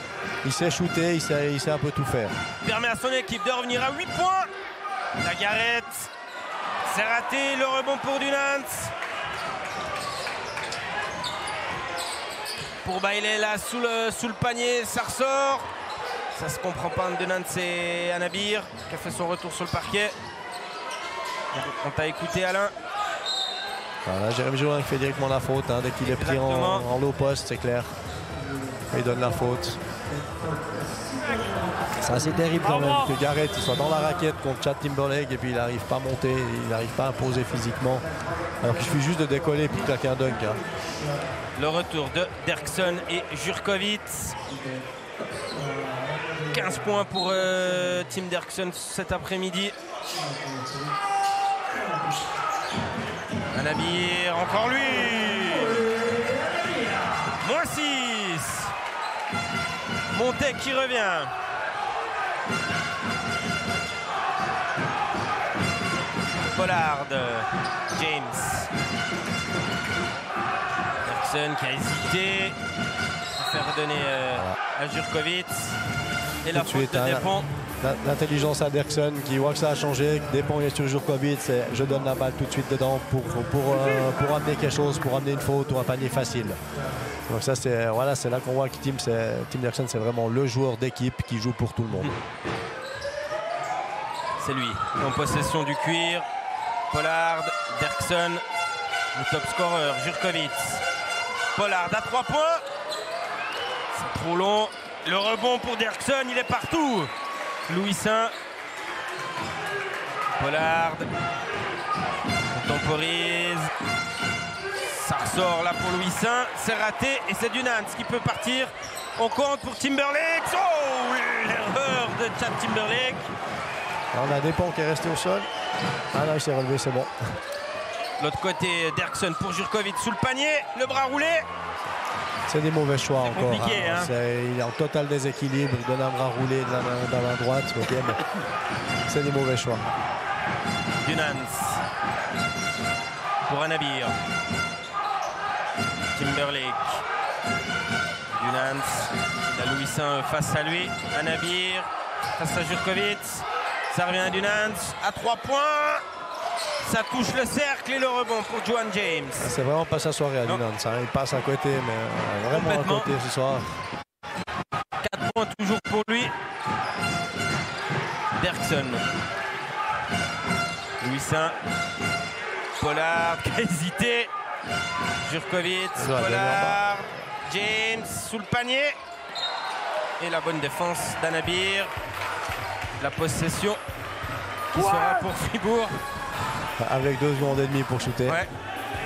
il sait shooter, il sait un peu tout faire. Il permet à son équipe de revenir à 8 points. La Garrett, c'est raté, le rebond pour Dunant. Pour Bailey là sous le panier, ça ressort. Ça se comprend pas entre Dunant et Anabir qui a fait son retour sur le parquet. On t'a écouté Alain. Voilà, Jérémy Jonin qui fait directement la faute dès qu'il est pris en low post, c'est clair. Il donne la faute. C'est assez terrible quand même que Garrett soit dans la raquette contre Chad Timberlake et puis il n'arrive pas à monter, il n'arrive pas à imposer physiquement. Alors qu'il suffit juste de décoller et puis claquer un dunk. Le retour de Derksen et Jurkovic. 15 points pour Tim Derksen cet après-midi. Anabir, encore lui. -6. Montet qui revient. Pollard, James. Derksen qui a hésité à faire donner à Jurkovic. Et la faute de Despont. L'intelligence à Derksen qui voit que ça a changé, que Despont est sur Jurkovic, c'est je donne la balle tout de suite dedans pour amener quelque chose, pour amener une faute ou un panier facile. Donc ça c'est voilà, c'est là qu'on voit que Tim Derksen c'est vraiment le joueur d'équipe qui joue pour tout le monde. C'est lui en possession du cuir. Pollard, Derksen, le top scorer, Jurkovic. Pollard à 3 points. C'est trop long. Le rebond pour Derksen, il est partout. Louis Saint. Pollard. On temporise. Ça ressort là pour Louis Saint. C'est raté et c'est Dunans qui peut partir. On compte pour Timberlake. Oh, l'erreur de Chad Timberlake. On a Despont qui est resté au sol. Ah là, il s'est relevé, c'est bon. L'autre côté, Derksen pour Jurkovic sous le panier. Le bras roulé. C'est des mauvais choix encore. Compliqué, hein. Il est en total déséquilibre. Il donne un bras roulé dans la droite. Okay, mais c'est des mauvais choix. Dunans pour Anabir. Timberlake. Dunans. Il a Louis Saint face à lui. Anabir face à Jurkovic. Ça revient à Dunans à 3 points. Ça touche le cercle et le rebond pour Joan James. C'est vraiment pas sa soirée à Dunans. Hein. Il passe à côté, mais vraiment à côté ce soir. 4 points toujours pour lui. Derksen. Louis Saint. Pollard qui a hésité. Jurkovic. Pollard. James sous le panier. Et la bonne défense d'Anabir. La possession qui sera pour Fribourg. Avec 2 secondes et demie pour shooter. Ouais.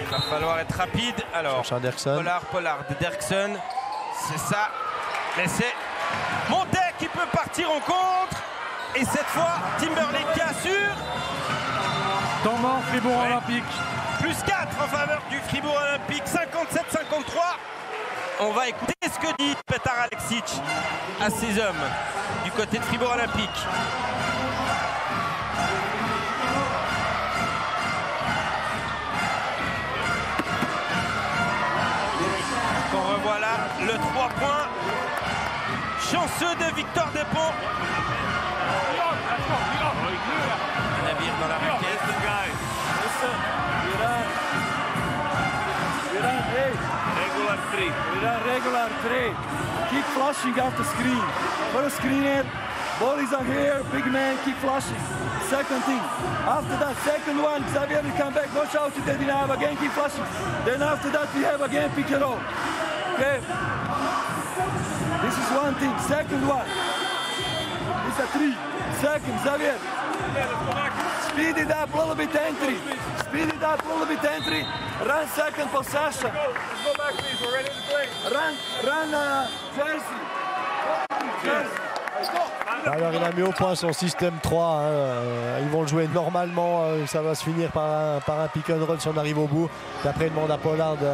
Il va falloir être rapide. Alors, Pollard, Derksen. C'est ça. Mais c'est Montet qui peut partir en contre. Et cette fois, Timberlake qui assure. Temps mort, Fribourg Olympique. Plus 4 en faveur du Fribourg Olympique. 57-53. On va écouter ce que dit Petar Aleksic à ses hommes du côté de Fribourg Olympique. On revoit là le 3 points. Chanceux de Victor Despont. Nabir dans la raquette. Regular 3. Keep flushing off the screen. First screen here. Ball is on here. Big man, keep flushing. Second thing. After that, second one. Xavier will come back. Watch out if they didn't have again. Keep flushing. Then after that, we have again pick and roll. Okay. This is one thing. Second one. It's a 3. Second, Xavier. Speed it up a little bit entry. Speed it up a little bit entry. Run second possession. Let's go back, please. We're ready to play. Run, Jersey. Jersey. Alors il a mis au point son système 3. Hein. Ils vont le jouer normalement. Ça va se finir par un pick and roll si on arrive au bout. Et après il demande à Pollard de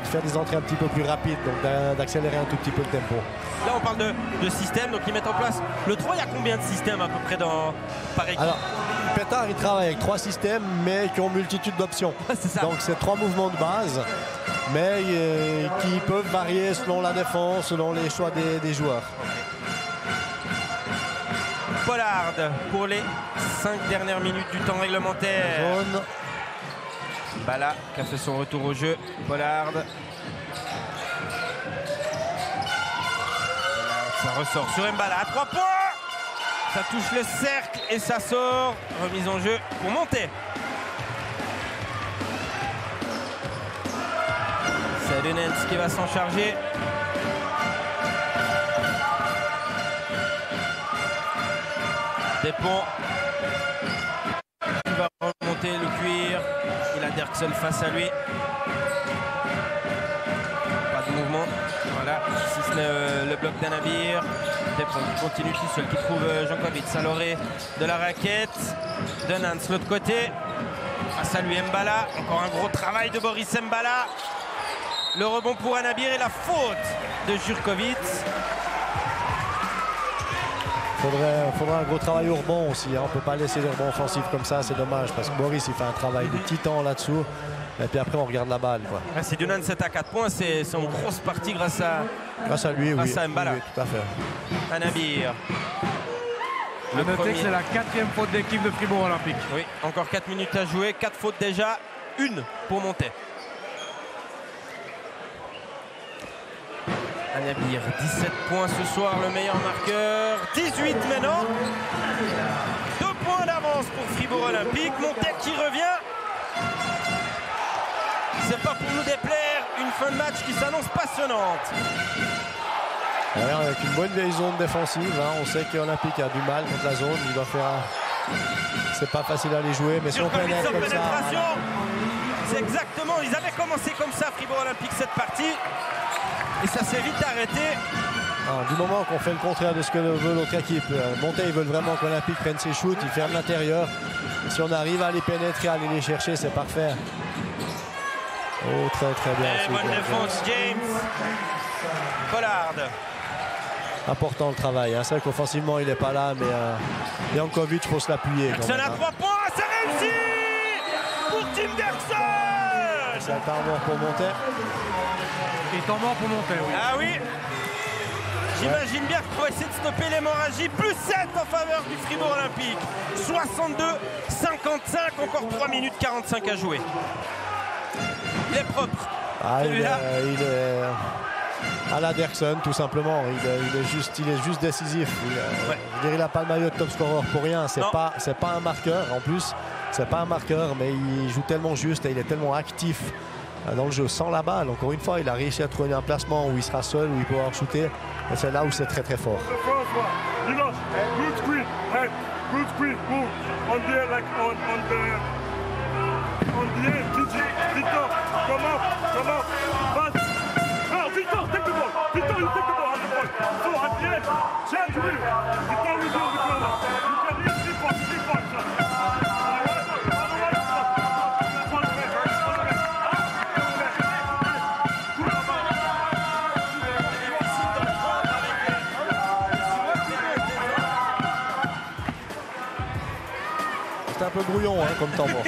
faire des entrées un petit peu plus rapides, donc d'accélérer un tout petit peu le tempo. Là on parle de système, donc ils mettent en place le 3. Il y a combien de systèmes à peu près par équipe? Alors Petar il travaille avec 3 systèmes mais qui ont multitude d'options. Donc c'est 3 mouvements de base mais qui peuvent varier selon la défense, selon les choix des joueurs. Pollard pour les 5 dernières minutes du temps réglementaire. Jaune. Bala qui a fait son retour au jeu. Pollard. Ça ressort sur Mbala à 3 points. Ça touche le cercle et ça sort. Remise en jeu pour Montet. C'est Dunans qui va s'en charger. Despont. Il va remonter le cuir. Il a Derksen face à lui. Pas de mouvement. Voilà, si ce n'est le bloc d'Anabir. Despont qui continue tout seul, qui trouve Jankovic. Saloré de la raquette. Dunans l'autre côté. Face à lui Mbala. Encore un gros travail de Boris Mbala. Le rebond pour Anabir et la faute de Jurkovic. Faudra un gros travail au rebond aussi. Hein. On ne peut pas laisser les rebonds offensifs comme ça, c'est dommage. Parce que Boris, il fait un travail de titan là-dessous. Et puis après, on regarde la balle. Si Dunan 7 à 4 points, c'est en grosse partie grâce à lui, grâce à Mbala. Oui, tout à fait. Anabir. Le noter que c'est la 4e faute d'équipe de Fribourg Olympique. Oui, encore 4 minutes à jouer, 4 fautes déjà, 1 pour monter. Anabir, 17 points ce soir, le meilleur marqueur. 18 maintenant. 2 points d'avance pour Fribourg Olympique. Montet qui revient. C'est pas pour nous déplaire, une fin de match qui s'annonce passionnante. Alors, avec une bonne vieille zone défensive, hein, on sait qu'Olympique a du mal contre la zone. Il doit faire. C'est pas facile à les jouer, mais si on pénètre comme ça. C'est exactement. Ils avaient commencé comme ça, Fribourg Olympique, cette partie. Et ça s'est vite arrêté. Alors, du moment qu'on fait le contraire de ce que veut l'autre équipe, Montet, ils veulent vraiment qu'Olympique prenne ses shoots, ils ferment l'intérieur. Si on arrive à les pénétrer, à aller les chercher, c'est parfait. Oh, très très bien. Et bonne défense, James. Pollard. Important le travail. Hein. C'est vrai qu'offensivement, il n'est pas là, mais Jankovic, il faut se l'appuyer. Derksen à 3 points, c'est réussi pour Tim Derksen. C'est un temps mort pour Montet. Et temps mort pour Montet, oui. Ah oui. J'imagine bien qu'il faut essayer de stopper l'hémorragie. Plus 7 en faveur du Fribourg Olympique. 62-55, encore 3 minutes 45 à jouer. Il est propre. Ah, il est à la Derksen, tout simplement. Il est juste décisif. Il n'a pas le maillot de top scorer pour rien. C'est pas un marqueur en plus. C'est pas un marqueur, mais il joue tellement juste et il est tellement actif dans le jeu sans la balle. Encore une fois, il a réussi à trouver un placement où il sera seul, où il pourra shooter. Et c'est là où c'est très très fort. Good screen, hey, good screen, move on the end, like on the end, Victor, come up, pass. No, Victor, take the ball. Victor, you take the ball at the ball. So at the end, change wheel. Victor will go the corner. You can hit 3 points, C'est un peu brouillon hein, comme temps mort.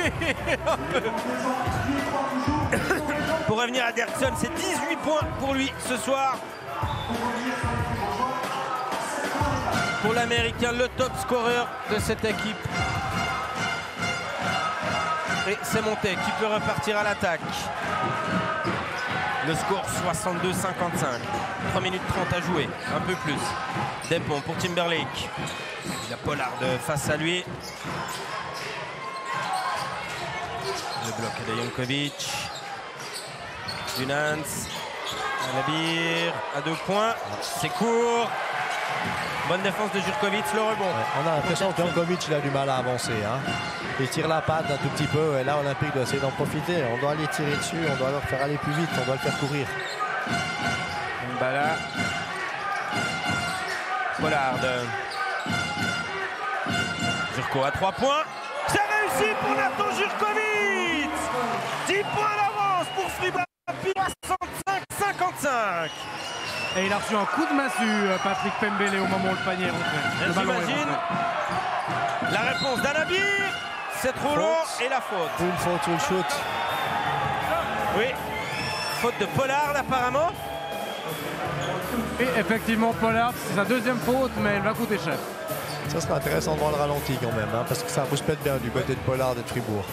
Pour revenir à Derksen, c'est 18 points pour lui ce soir. Pour l'Américain, le top scoreur de cette équipe. Et c'est Montet qui peut repartir à l'attaque. Le score 62-55. 3 minutes 30 à jouer, un peu plus. Despont pour Timberlake. Il a Pollard face à lui. Le bloc de Jankovic. Dunans. Anabir à 2 points. C'est court. Bonne défense de Jurkovic, le rebond. Ouais, on a l'impression que Jankovic il a du mal à avancer. Hein. Il tire la patte un tout petit peu et là Olympique doit essayer d'en profiter. On doit aller tirer dessus, on doit leur faire aller plus vite, on doit le faire courir. Mbala. Pollard. Jurko à 3 points. C'est réussi pour Nathan Jurkovic. 10 points d'avance pour Fribourg. 65-55. Et il a reçu un coup de massue, Patrick Pembele, au moment où le panier est rentré. J'imagine. La réponse d'Anabir. C'est trop long et la faute. Une faute sur le shoot. Oui. Faute de Pollard apparemment. Et effectivement, Pollard, c'est sa 2e faute, mais elle va coûter cher. Ça sera intéressant de voir le ralenti quand même, hein, parce que ça rouspète bien du côté de Pollard et de Fribourg.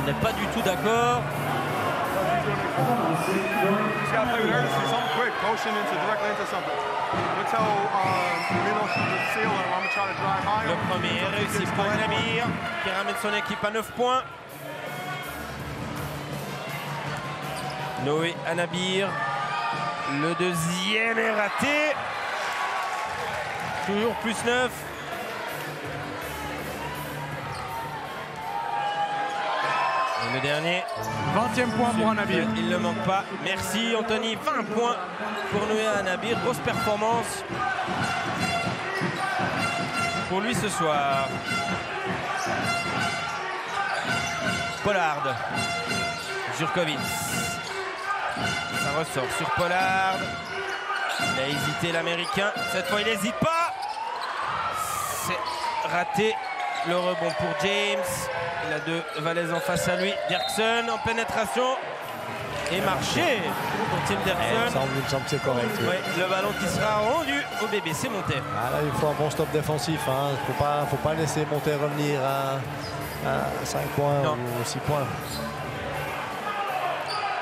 On n'est pas du tout d'accord. Le premier est réussi pour Anabir qui ramène son équipe à 9 points. Noé Anabir. Le deuxième est raté. Toujours plus 9. Et le dernier. 20e point pour Anabir. Il ne manque pas. Merci Anthony. 20 points pour Noé Anabir. Grosse performance pour lui ce soir. Pollard. Jurkovic. Ça ressort sur Pollard. Il a hésité l'Américain. Cette fois, il n'hésite pas. raté. Le rebond pour James. Il a deux Valaises en face à lui. Dirksen en pénétration. Et marché pour Tim Dirksen. Il me semble que c'est correct. Oui. Ouais, le ballon qui sera rendu au BBC Monter. Ah, là, il faut un bon stop défensif. Hein. Faut pas laisser Monter revenir à 5 points non. ou 6 points.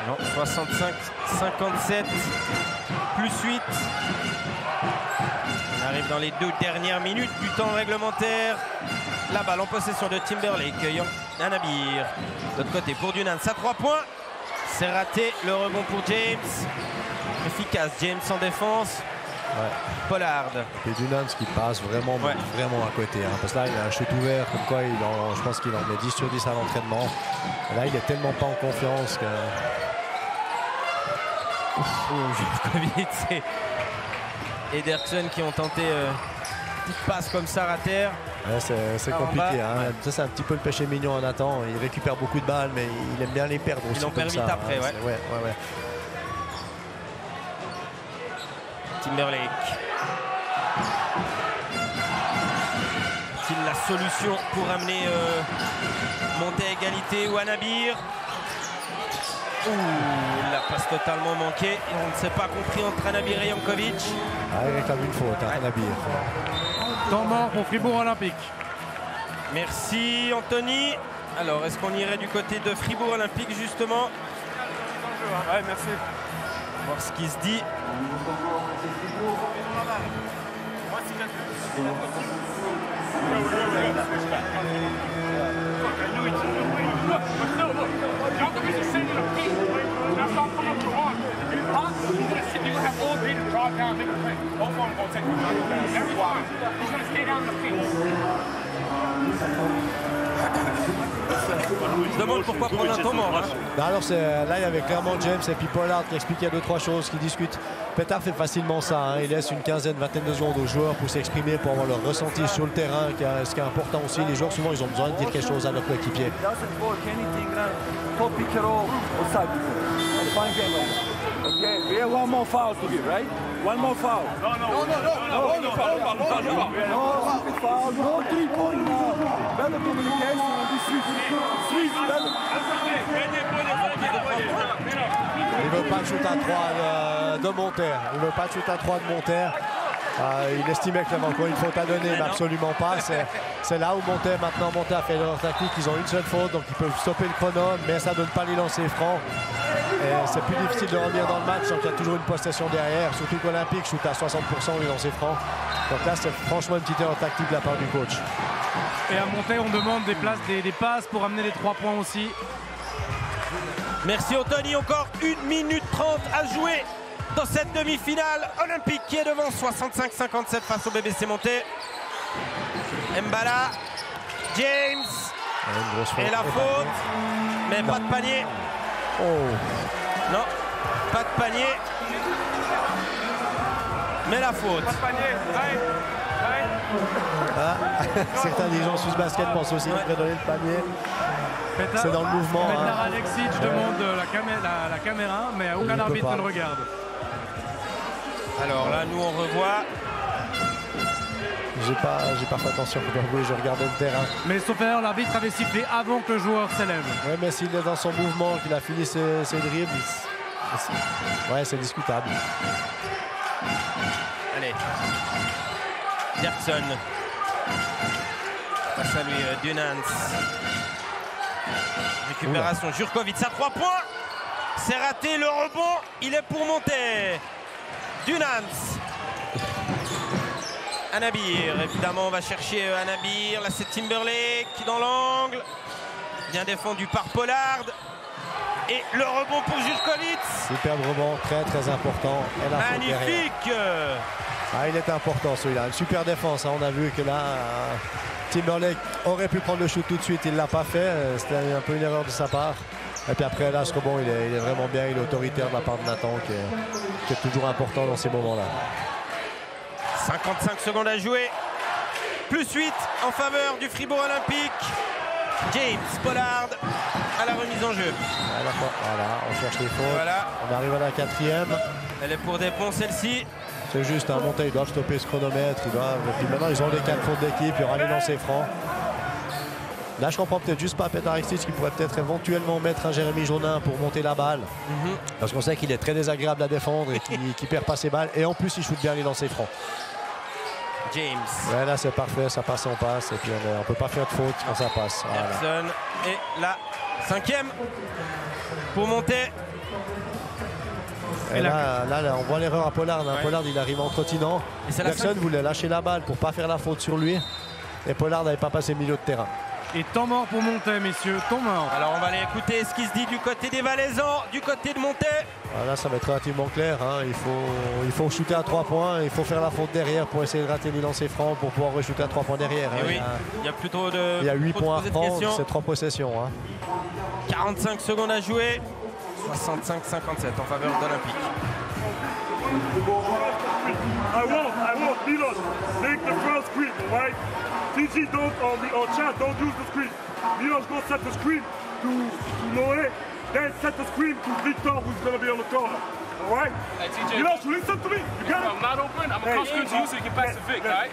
Non, 65-57, plus 8. On arrive dans les 2 dernières minutes du temps réglementaire. La balle en possession de Timberlake, cueillant Anabir. De l'autre côté pour Dunans à 3 points. C'est raté, le rebond pour James. Efficace, James en défense. Ouais. Pollard. Et Dunans qui passe vraiment à côté. Hein, parce que là, il a un shoot ouvert, comme quoi je pense qu'il en met 10 sur 10 à l'entraînement. Là, il est tellement pas en confiance que... Jurkovic et Dirksen qui ont tenté une petite passe comme ça à terre. Ouais, c'est compliqué. Hein. Ça, c'est un petit peu le péché mignon en Nathan. Il récupère beaucoup de balles, mais il aime bien les perdre aussi. Ils l'ont permis après, hein. ouais. Timberlake. Est-il la solution pour amener monter à égalité ou Anabir? La passe totalement manquée. On ne s'est pas compris entre Anabir et Jankovic. Ah, il réclame une faute, hein, Anabir. Temps mort pour Fribourg Olympique. Merci Anthony. Alors, est-ce qu'on irait du côté de Fribourg Olympique justement? Ouais, merci. Voir ce qui se dit. Je demande pourquoi prendre un temps mort. Hein. Non, alors là, il y avait clairement James et puis Pollard qui expliquaient 2-3 choses, qui discutent. Pétard fait facilement ça. Hein. Il laisse une vingtaine de secondes aux joueurs pour s'exprimer, pour avoir leur ressenti sur le terrain, ce qui est important aussi. Les joueurs, souvent, ils ont besoin de dire quelque chose à leur coéquipier. Okay, we have one more foul to give, right? One more foul. No Foul, no 3-point now. Better communication on this switch. Better. Il ne veut pas de shoot à 3 de Monter. Il ne veut pas de shoot à 3 de Monter. Il estimait qu'il y avait encore une faute à donner, mais absolument pas. C'est là où Monter a fait leur tactique. Ils ont une seule faute, donc ils peuvent stopper le chrono, mais ça ne donne pas les lancers francs. C'est plus difficile de revenir dans le match, donc il y a toujours une possession derrière. Surtout qu'Olympique shoot à 60% les lancers francs. Donc là, c'est franchement une petite erreur tactique de la part du coach. Et à Monter, on demande des passes pour amener les 3 points aussi. Merci Anthony, encore 1 minute 30 à jouer dans cette demi-finale. Olympique qui est devant 65-57 face au BBC Monter. Mbala, James et la faute, mais pas de panier. Oh. Non, pas de panier. Mais la faute. Ah, certains dirigeants Swiss Basket pensent aussi qu'il devrait donner le panier. C'est dans le mouvement. Petar Alexic demande la caméra, mais aucun arbitre ne le regarde. Alors là, nous on revoit. J'ai pas fait attention, je regardais le terrain. Mais sauf erreur, l'arbitre avait sifflé avant que le joueur s'élève. Oui, mais s'il est dans son mouvement, qu'il a fini ses dribbles, ouais, c'est discutable. Allez. Dirksen. Face à lui, Dunans. Récupération, Jurkovic à 3 points. C'est raté, le rebond, il est pour monter. Dunans. Anabir, évidemment on va chercher Anabir, là c'est Timberlake dans l'angle, bien défendu par Pollard, et le rebond pour Jurkovic. Superbe rebond, très important. Magnifique. Il est important celui-là, une super défense, hein. On a vu que là, Timberlake aurait pu prendre le shoot tout de suite, il ne l'a pas fait, c'était un peu une erreur de sa part. Et puis après là, ce rebond, il est vraiment bien, il est autoritaire de la part de Nathan, qui est toujours important dans ces moments-là. 55 secondes à jouer. Plus 8 en faveur du Fribourg Olympique. James Pollard à la remise en jeu. Voilà, on cherche les fautes. Voilà. On arrive à la 4e. Elle est pour des ponts celle-ci. C'est juste un monté, ils doivent stopper ce chronomètre. Et puis maintenant, ils ont les 4 fautes d'équipe, il y aura les lancers francs. Là, je comprends peut-être juste pas Petar Aristide qui pourrait peut-être éventuellement mettre un Jérémy Jaunin pour monter la balle. Parce qu'on sait qu'il est très désagréable à défendre et qu'il perd pas ses balles. Et en plus, il shoot bien les lancers francs. James. Ouais, là, c'est parfait, ça passe, on passe. Et puis, on peut pas faire de faute quand ça passe. Voilà. Jackson. Et la 5e pour monter. Et là, on voit l'erreur à Pollard. Ouais. Pollard, il arrive en trottinant. Jackson voulait lâcher la balle pour pas faire la faute sur lui. Et Pollard n'avait pas passé milieu de terrain. Et temps mort pour Montet, messieurs, temps mort. Alors on va aller écouter ce qui se dit du côté des Valaisans, du côté de Montet. Là, ça va être relativement clair. Hein. Il faut shooter à 3 points. Il faut faire la faute derrière pour essayer de rater les lancers francs pour pouvoir re-shooter à 3 points derrière. Et hein. oui, il y a plutôt de. Il y a 8 points à prendre, questions. c'est 3 possessions. Hein. 45 secondes à jouer. 65-57 en faveur d'Olympique. I won't, Milos, take the first screen, right? TG don't, or Chad, don't use the screen. Milos go set the screen to Noé, then set the screen to Victor, who's going to be on the corner. All right? Hey, TJ. Milos, listen to me. You got it? I'm not open. I'm going to come screen to you so you can pass to Vic, all right?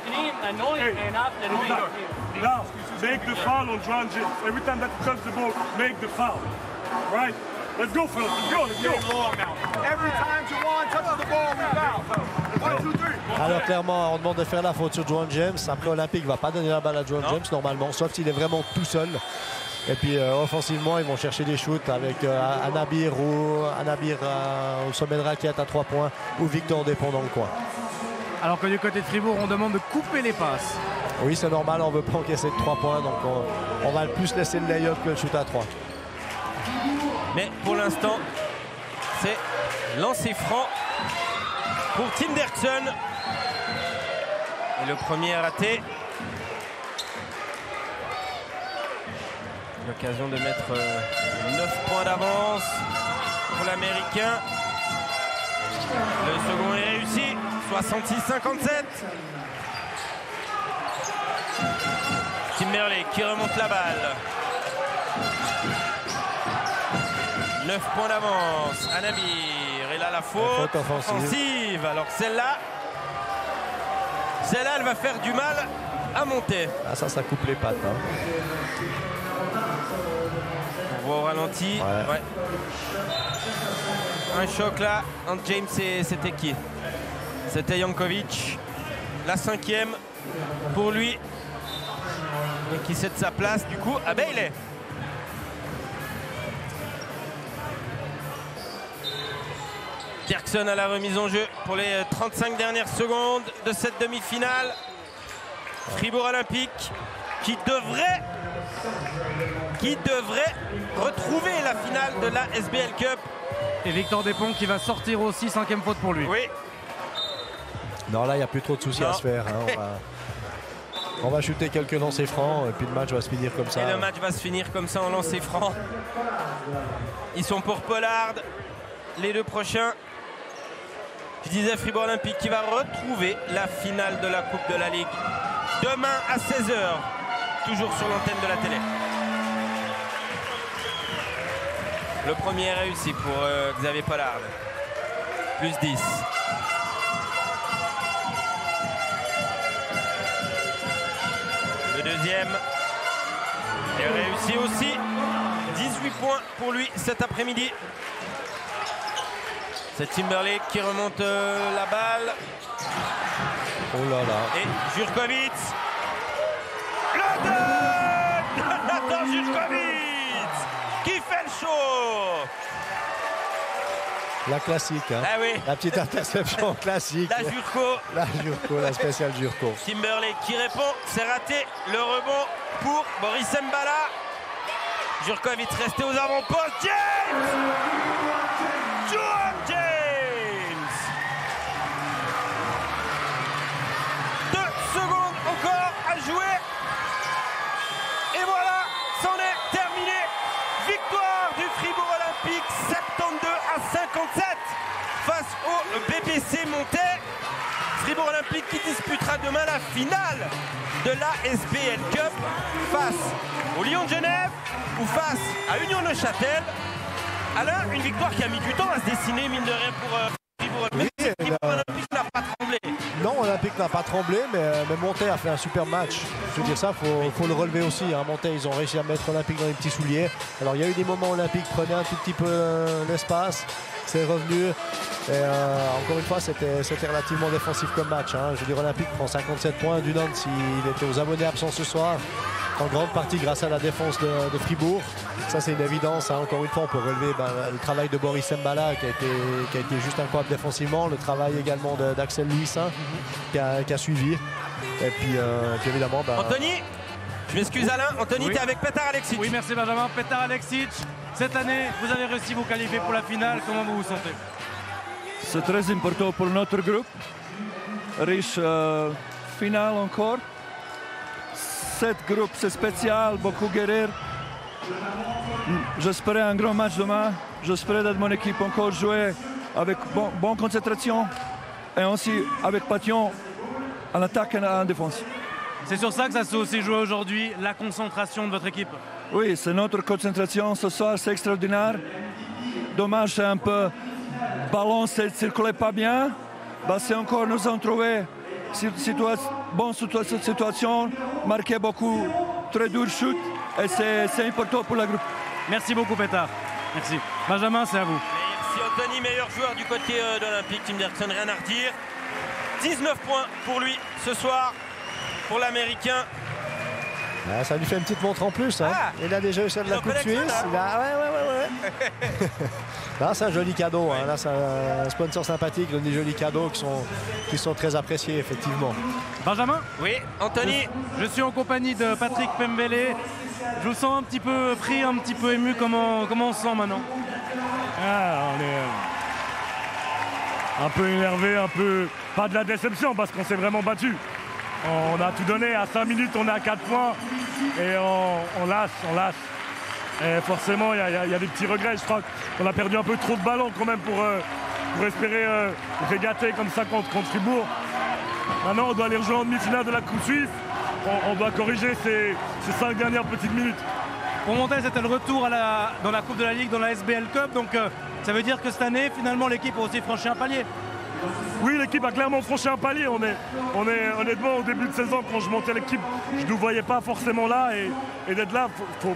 Now, make the foul on John James. Every time that he touches the ball, make the foul. Right? Let's go, fellas. Let's go. Every time Juwan touches the ball, we foul. 1, 2, 3. Alors clairement, on demande de faire la faute sur Juwan James. Après, Olympique ne va pas donner la balle à Juwan James normalement, sauf s'il est vraiment tout seul. Et puis offensivement, ils vont chercher des shoots avec Anabir au sommet de raquette à 3 points ou Victor Despont dans le coin. Alors que du côté de Fribourg, on demande de couper les passes. Oui, c'est normal, on ne veut pas encaisser de 3 points, donc on va plus laisser le lay-up que le shoot à 3. Mais pour l'instant, c'est lancer franc pour Tim Derksen. Et le premier est raté. L'occasion de mettre 9 points d'avance pour l'Américain. Le second est réussi. 66-57. Timberlake qui remonte la balle. 9 points d'avance. Anabir. Et là, la faute offensive. Alors celle-là, elle va faire du mal à monter. Ah, ça coupe les pattes. Hein. On voit au ralenti. Ouais. Un choc là entre James et c'était qui? C'était Jankovic. La 5e pour lui. Et qui cède sa place du coup à Bailey. Derksen à la remise en jeu pour les 35 dernières secondes de cette demi-finale. Fribourg Olympique qui devrait retrouver la finale de la SBL Cup. Et Victor Despont qui va sortir aussi, 5e faute pour lui. Oui. Non, là, il n'y a plus trop de soucis à se faire. Hein. On va shooter quelques lancers francs et puis le match va se finir comme ça. Et le match va se finir comme ça en lancers francs. Ils sont pour Pollard, les 2 prochains. Je disais Fribourg Olympique qui va retrouver la finale de la Coupe de la Ligue demain à 16 h, toujours sur l'antenne de la télé. Le premier est réussi pour Xavier Pollard. Plus 10. Le deuxième est réussi aussi. 18 points pour lui cet après-midi. C'est Timberlake qui remonte la balle. Oh là là. Et Jurkovic. Le 2 de Nathan Jurkovic qui fait le show. La classique. Hein. Ah oui. La petite interception classique. La Jurko. La spéciale Jurko. Timberlake qui répond. C'est raté. Le rebond pour Boris Mbala. Jurkovic resté aux avant-postes. James! Juwan James! 2 secondes encore à jouer. Et voilà, c'en est terminé. Victoire du Fribourg Olympique, 72-57 face au BBC Montet. Fribourg Olympique qui disputera demain la finale de la SBL Cup face au Lyon de Genève ou face à Union Neuchâtel. Alain, une victoire qui a mis du temps à se dessiner, mine de rien, pour Fribourg Olympique. Oui, Fribourg Olympique n'a pas tremblé. n'a pas tremblé, mais Montet a fait un super match. Je veux dire ça, faut le relever aussi. Hein. Montet, ils ont réussi à mettre Olympique dans les petits souliers. Alors il y a eu des moments où Olympique prenait un tout petit peu l'espace. C'est revenu. Et encore une fois, c'était relativement défensif comme match. Hein. Je veux dire, Olympique prend 57 points. Dunant, il était aux abonnés absents ce soir. En grande partie grâce à la défense de Fribourg. Ça, c'est une évidence. Hein. Encore une fois, on peut relever le travail de Boris Mbala qui a été juste incroyable défensivement. Le travail également d'Axel Louisin qui a suivi. Et puis évidemment... Anthony, je m'excuse Alain. Anthony, oui. Tu es avec Petar Aleksic. Oui, merci Benjamin. Petar Aleksic, cette année, vous avez réussi à vous qualifier pour la finale. Comment vous vous sentez? C'est très important pour notre groupe. Riche finale encore. Cette groupe, c'est spécial, beaucoup guérir. J'espère un grand match demain. J'espère que mon équipe encore jouer avec bonne concentration et aussi avec passion en attaque et en défense. C'est sur ça que ça s'est aussi joué aujourd'hui, la concentration de votre équipe? Oui, c'est notre concentration ce soir, c'est extraordinaire. Dommage, c'est un peu ballon ne circulait pas bien. C'est encore nous avons trouvé bonne situation, marqué beaucoup, très dur shoot et c'est important pour la groupe. Merci beaucoup Petar. Merci. Benjamin, c'est à vous. Merci Anthony, meilleur joueur du côté d'Olympique, Tim Derksen, rien à redire. 19 points pour lui ce soir, pour l'Américain. Ah, ça lui fait une petite montre en plus. Hein. Il a déjà eu celle de la Coupe Suisse. Ouais. Là, c'est un joli cadeau. Hein. Là, c'est un sponsor sympathique, des jolis cadeaux qui sont très appréciés, effectivement. Benjamin? Oui, Anthony. Je suis en compagnie de Patrick Pembele. Je vous sens un petit peu pris, un petit peu ému. Comment on se sent maintenant? On est un peu énervé, un peu... Pas de la déception, parce qu'on s'est vraiment battu. On a tout donné. À 5 minutes, on est à 4 points. Et on lâche. Et forcément, il y a des petits regrets. Je crois qu'on a perdu un peu trop de ballons quand même pour espérer régater comme ça contre Fribourg. Maintenant, on doit aller rejoindre en demi-finale de la Coupe Suisse. On doit corriger ces 5 dernières petites minutes. Pour Montet, c'était le retour dans la Coupe de la Ligue, dans la SBL Cup. Donc ça veut dire que cette année, finalement, l'équipe a aussi franchi un palier. Oui, l'équipe a clairement franchi un palier. On est honnêtement, au début de saison, quand je montais l'équipe, je ne nous voyais pas forcément là. Et d'être là,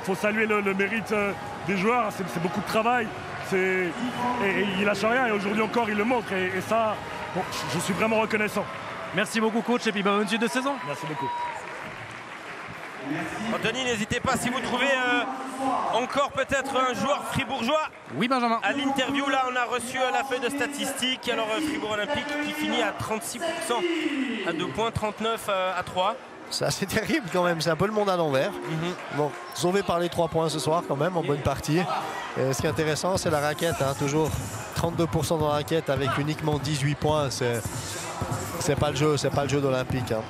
faut saluer le mérite des joueurs. C'est beaucoup de travail. Et il lâche rien. Et aujourd'hui encore, il le montre. Et ça, bon, je suis vraiment reconnaissant. Merci beaucoup, coach. Et puis bonne suite de saison. Merci beaucoup. Anthony, n'hésitez pas si vous trouvez encore peut-être un joueur fribourgeois. Oui, Benjamin. À l'interview, là, on a reçu la feuille de statistiques. Alors, Fribourg Olympique qui finit à 36% à 2 points, 39 à 3. C'est assez terrible quand même, c'est un peu le monde à l'envers. Bon, sauvé par les 3 points ce soir quand même, en bonne partie. Et ce qui est intéressant, c'est la raquette, hein, toujours 32% dans la raquette avec uniquement 18 points. C'est pas le jeu d'Olympique. Hein.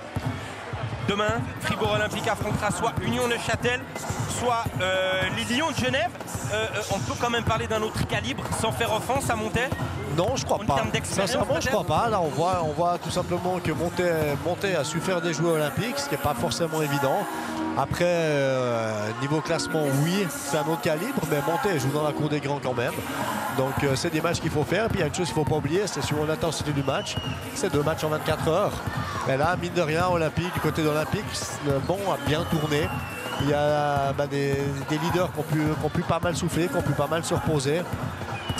Demain, Fribourg Olympique affrontera soit Union Neuchâtel, soit les Lions de Genève. On peut quand même parler d'un autre calibre sans faire offense à Montet? Non, je crois pas. Sincèrement, je crois pas. Là, on voit tout simplement que Montet a su faire des joueurs olympiques, ce qui n'est pas forcément évident. Après, niveau classement, oui, c'est un autre calibre, mais Montet joue dans la cour des grands quand même. Donc, c'est des matchs qu'il faut faire. Puis, il y a une chose qu'il ne faut pas oublier, c'est sur l'intensité du match. C'est 2 matchs en 24 heures. Mais là, mine de rien, Olympique, du côté d'Olympique, le bon a bien tourné. Il y a des leaders qui ont pu pas mal souffler, qui ont pu pas mal se reposer.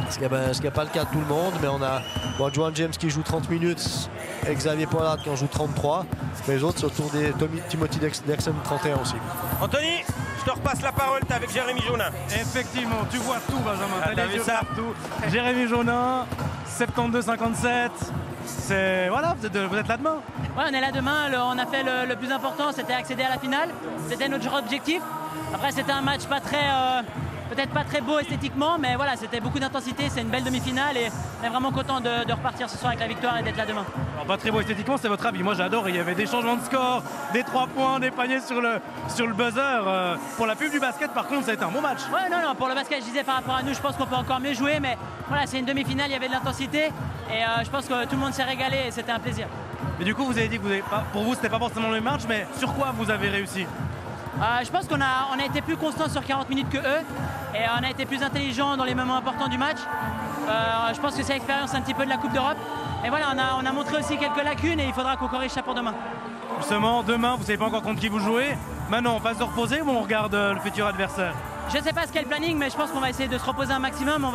Ce qui n'est pas le cas de tout le monde, mais on a Joan James qui joue 30 minutes et Xavier Pollard qui en joue 33. Mais les autres, c'est autour des Timothy Derksen 31 aussi. Anthony, je te repasse la parole, t'es avec Jérémy Jonin. Effectivement, tu vois tout, Benjamin. T'as les yeux partout. Jérémy Jonin, 72-57. Voilà, vous êtes là demain. Ouais, on est là demain. On a fait le plus important, c'était accéder à la finale. C'était notre objectif. Après, c'était un match peut-être pas très beau esthétiquement, mais voilà, c'était beaucoup d'intensité. C'est une belle demi-finale et on est vraiment content de repartir ce soir avec la victoire et d'être là demain. Alors, pas très beau esthétiquement, c'est votre avis. Moi, j'adore. Il y avait des changements de score, des 3 points, des paniers sur le buzzer. Pour la pub du basket, par contre, ça a été un bon match. Ouais, non, pour le basket, je disais par rapport à nous, je pense qu'on peut encore mieux jouer, mais voilà, c'est une demi-finale, il y avait de l'intensité et je pense que tout le monde s'est régalé et c'était un plaisir. Mais du coup, vous avez dit que pour vous, c'était pas forcément le même match, mais sur quoi vous avez réussi? Je pense qu'on a été plus constant sur 40 minutes que eux et on a été plus intelligent dans les moments importants du match. Je pense que c'est l'expérience un petit peu de la Coupe d'Europe. Et voilà, on a montré aussi quelques lacunes et il faudra qu'on corrige ça pour demain. Justement, demain, vous ne savez pas encore contre qui vous jouez. Maintenant, on va se reposer ou on regarde le futur adversaire? Je ne sais pas ce qu'est le planning, mais je pense qu'on va essayer de se reposer un maximum.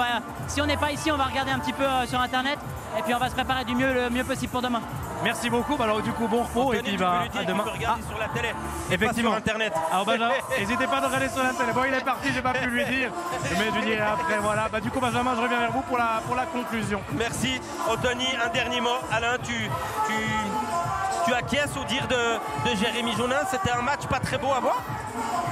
Si on n'est pas ici, on va regarder un petit peu sur Internet et puis on va se préparer le mieux possible pour demain. Merci beaucoup. Alors du coup, bon repos et puis à demain. Regarder sur la télé, effectivement, pas sur Internet. Alors Benjamin, n'hésitez pas à regarder sur la télé. Bon, il est parti, j'ai pas pu lui dire, mais je lui dirai après. Voilà. Du coup, Benjamin, je reviens vers vous pour la conclusion. Merci, Anthony. Un dernier mot. Alain, tu acquiesces au dire de Jérémy Jonin. C'était un match pas très beau à voir.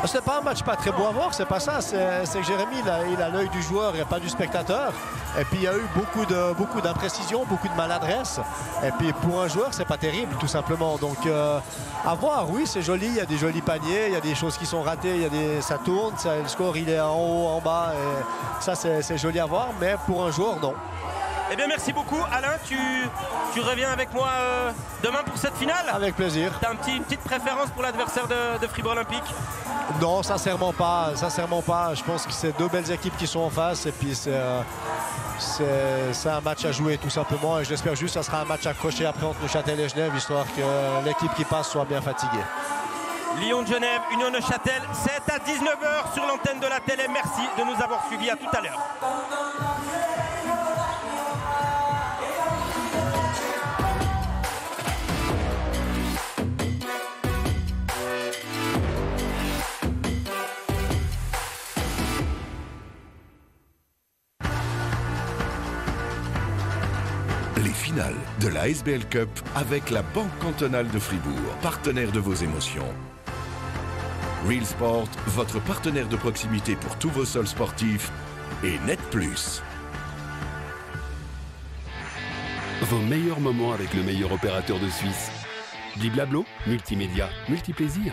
C'est pas un match pas très beau à voir, c'est pas ça. C'est que Jérémy, il a l'œil du joueur et pas du spectateur. Et puis il y a eu beaucoup d'imprécisions, beaucoup de maladresse. Et puis pour un joueur, c'est pas terrible, tout simplement. Donc à voir, oui, c'est joli. Il y a des jolis paniers, il y a des choses qui sont ratées, ça tourne, le score il est en haut, en bas. Et ça, c'est joli à voir. Mais pour un joueur, non. Eh bien, merci beaucoup. Alain, tu reviens avec moi demain pour cette finale? Avec plaisir. Tu as une petite préférence pour l'adversaire de Fribourg Olympique? Non, sincèrement pas. Je pense que c'est deux belles équipes qui sont en face et puis c'est un match à jouer tout simplement. Et j'espère juste que ça sera un match accroché après entre Neuchâtel et Genève, histoire que l'équipe qui passe soit bien fatiguée. Lyon de Genève, Union Neuchâtel, c'est à 19h sur l'antenne de la télé. Merci de nous avoir suivis. À tout à l'heure. Les finales de la SBL Cup avec la Banque cantonale de Fribourg, partenaire de vos émotions. Real Sport, votre partenaire de proximité pour tous vos sols sportifs. Et Net Plus. Vos meilleurs moments avec le meilleur opérateur de Suisse. Blablo, multimédia, multiplaisir.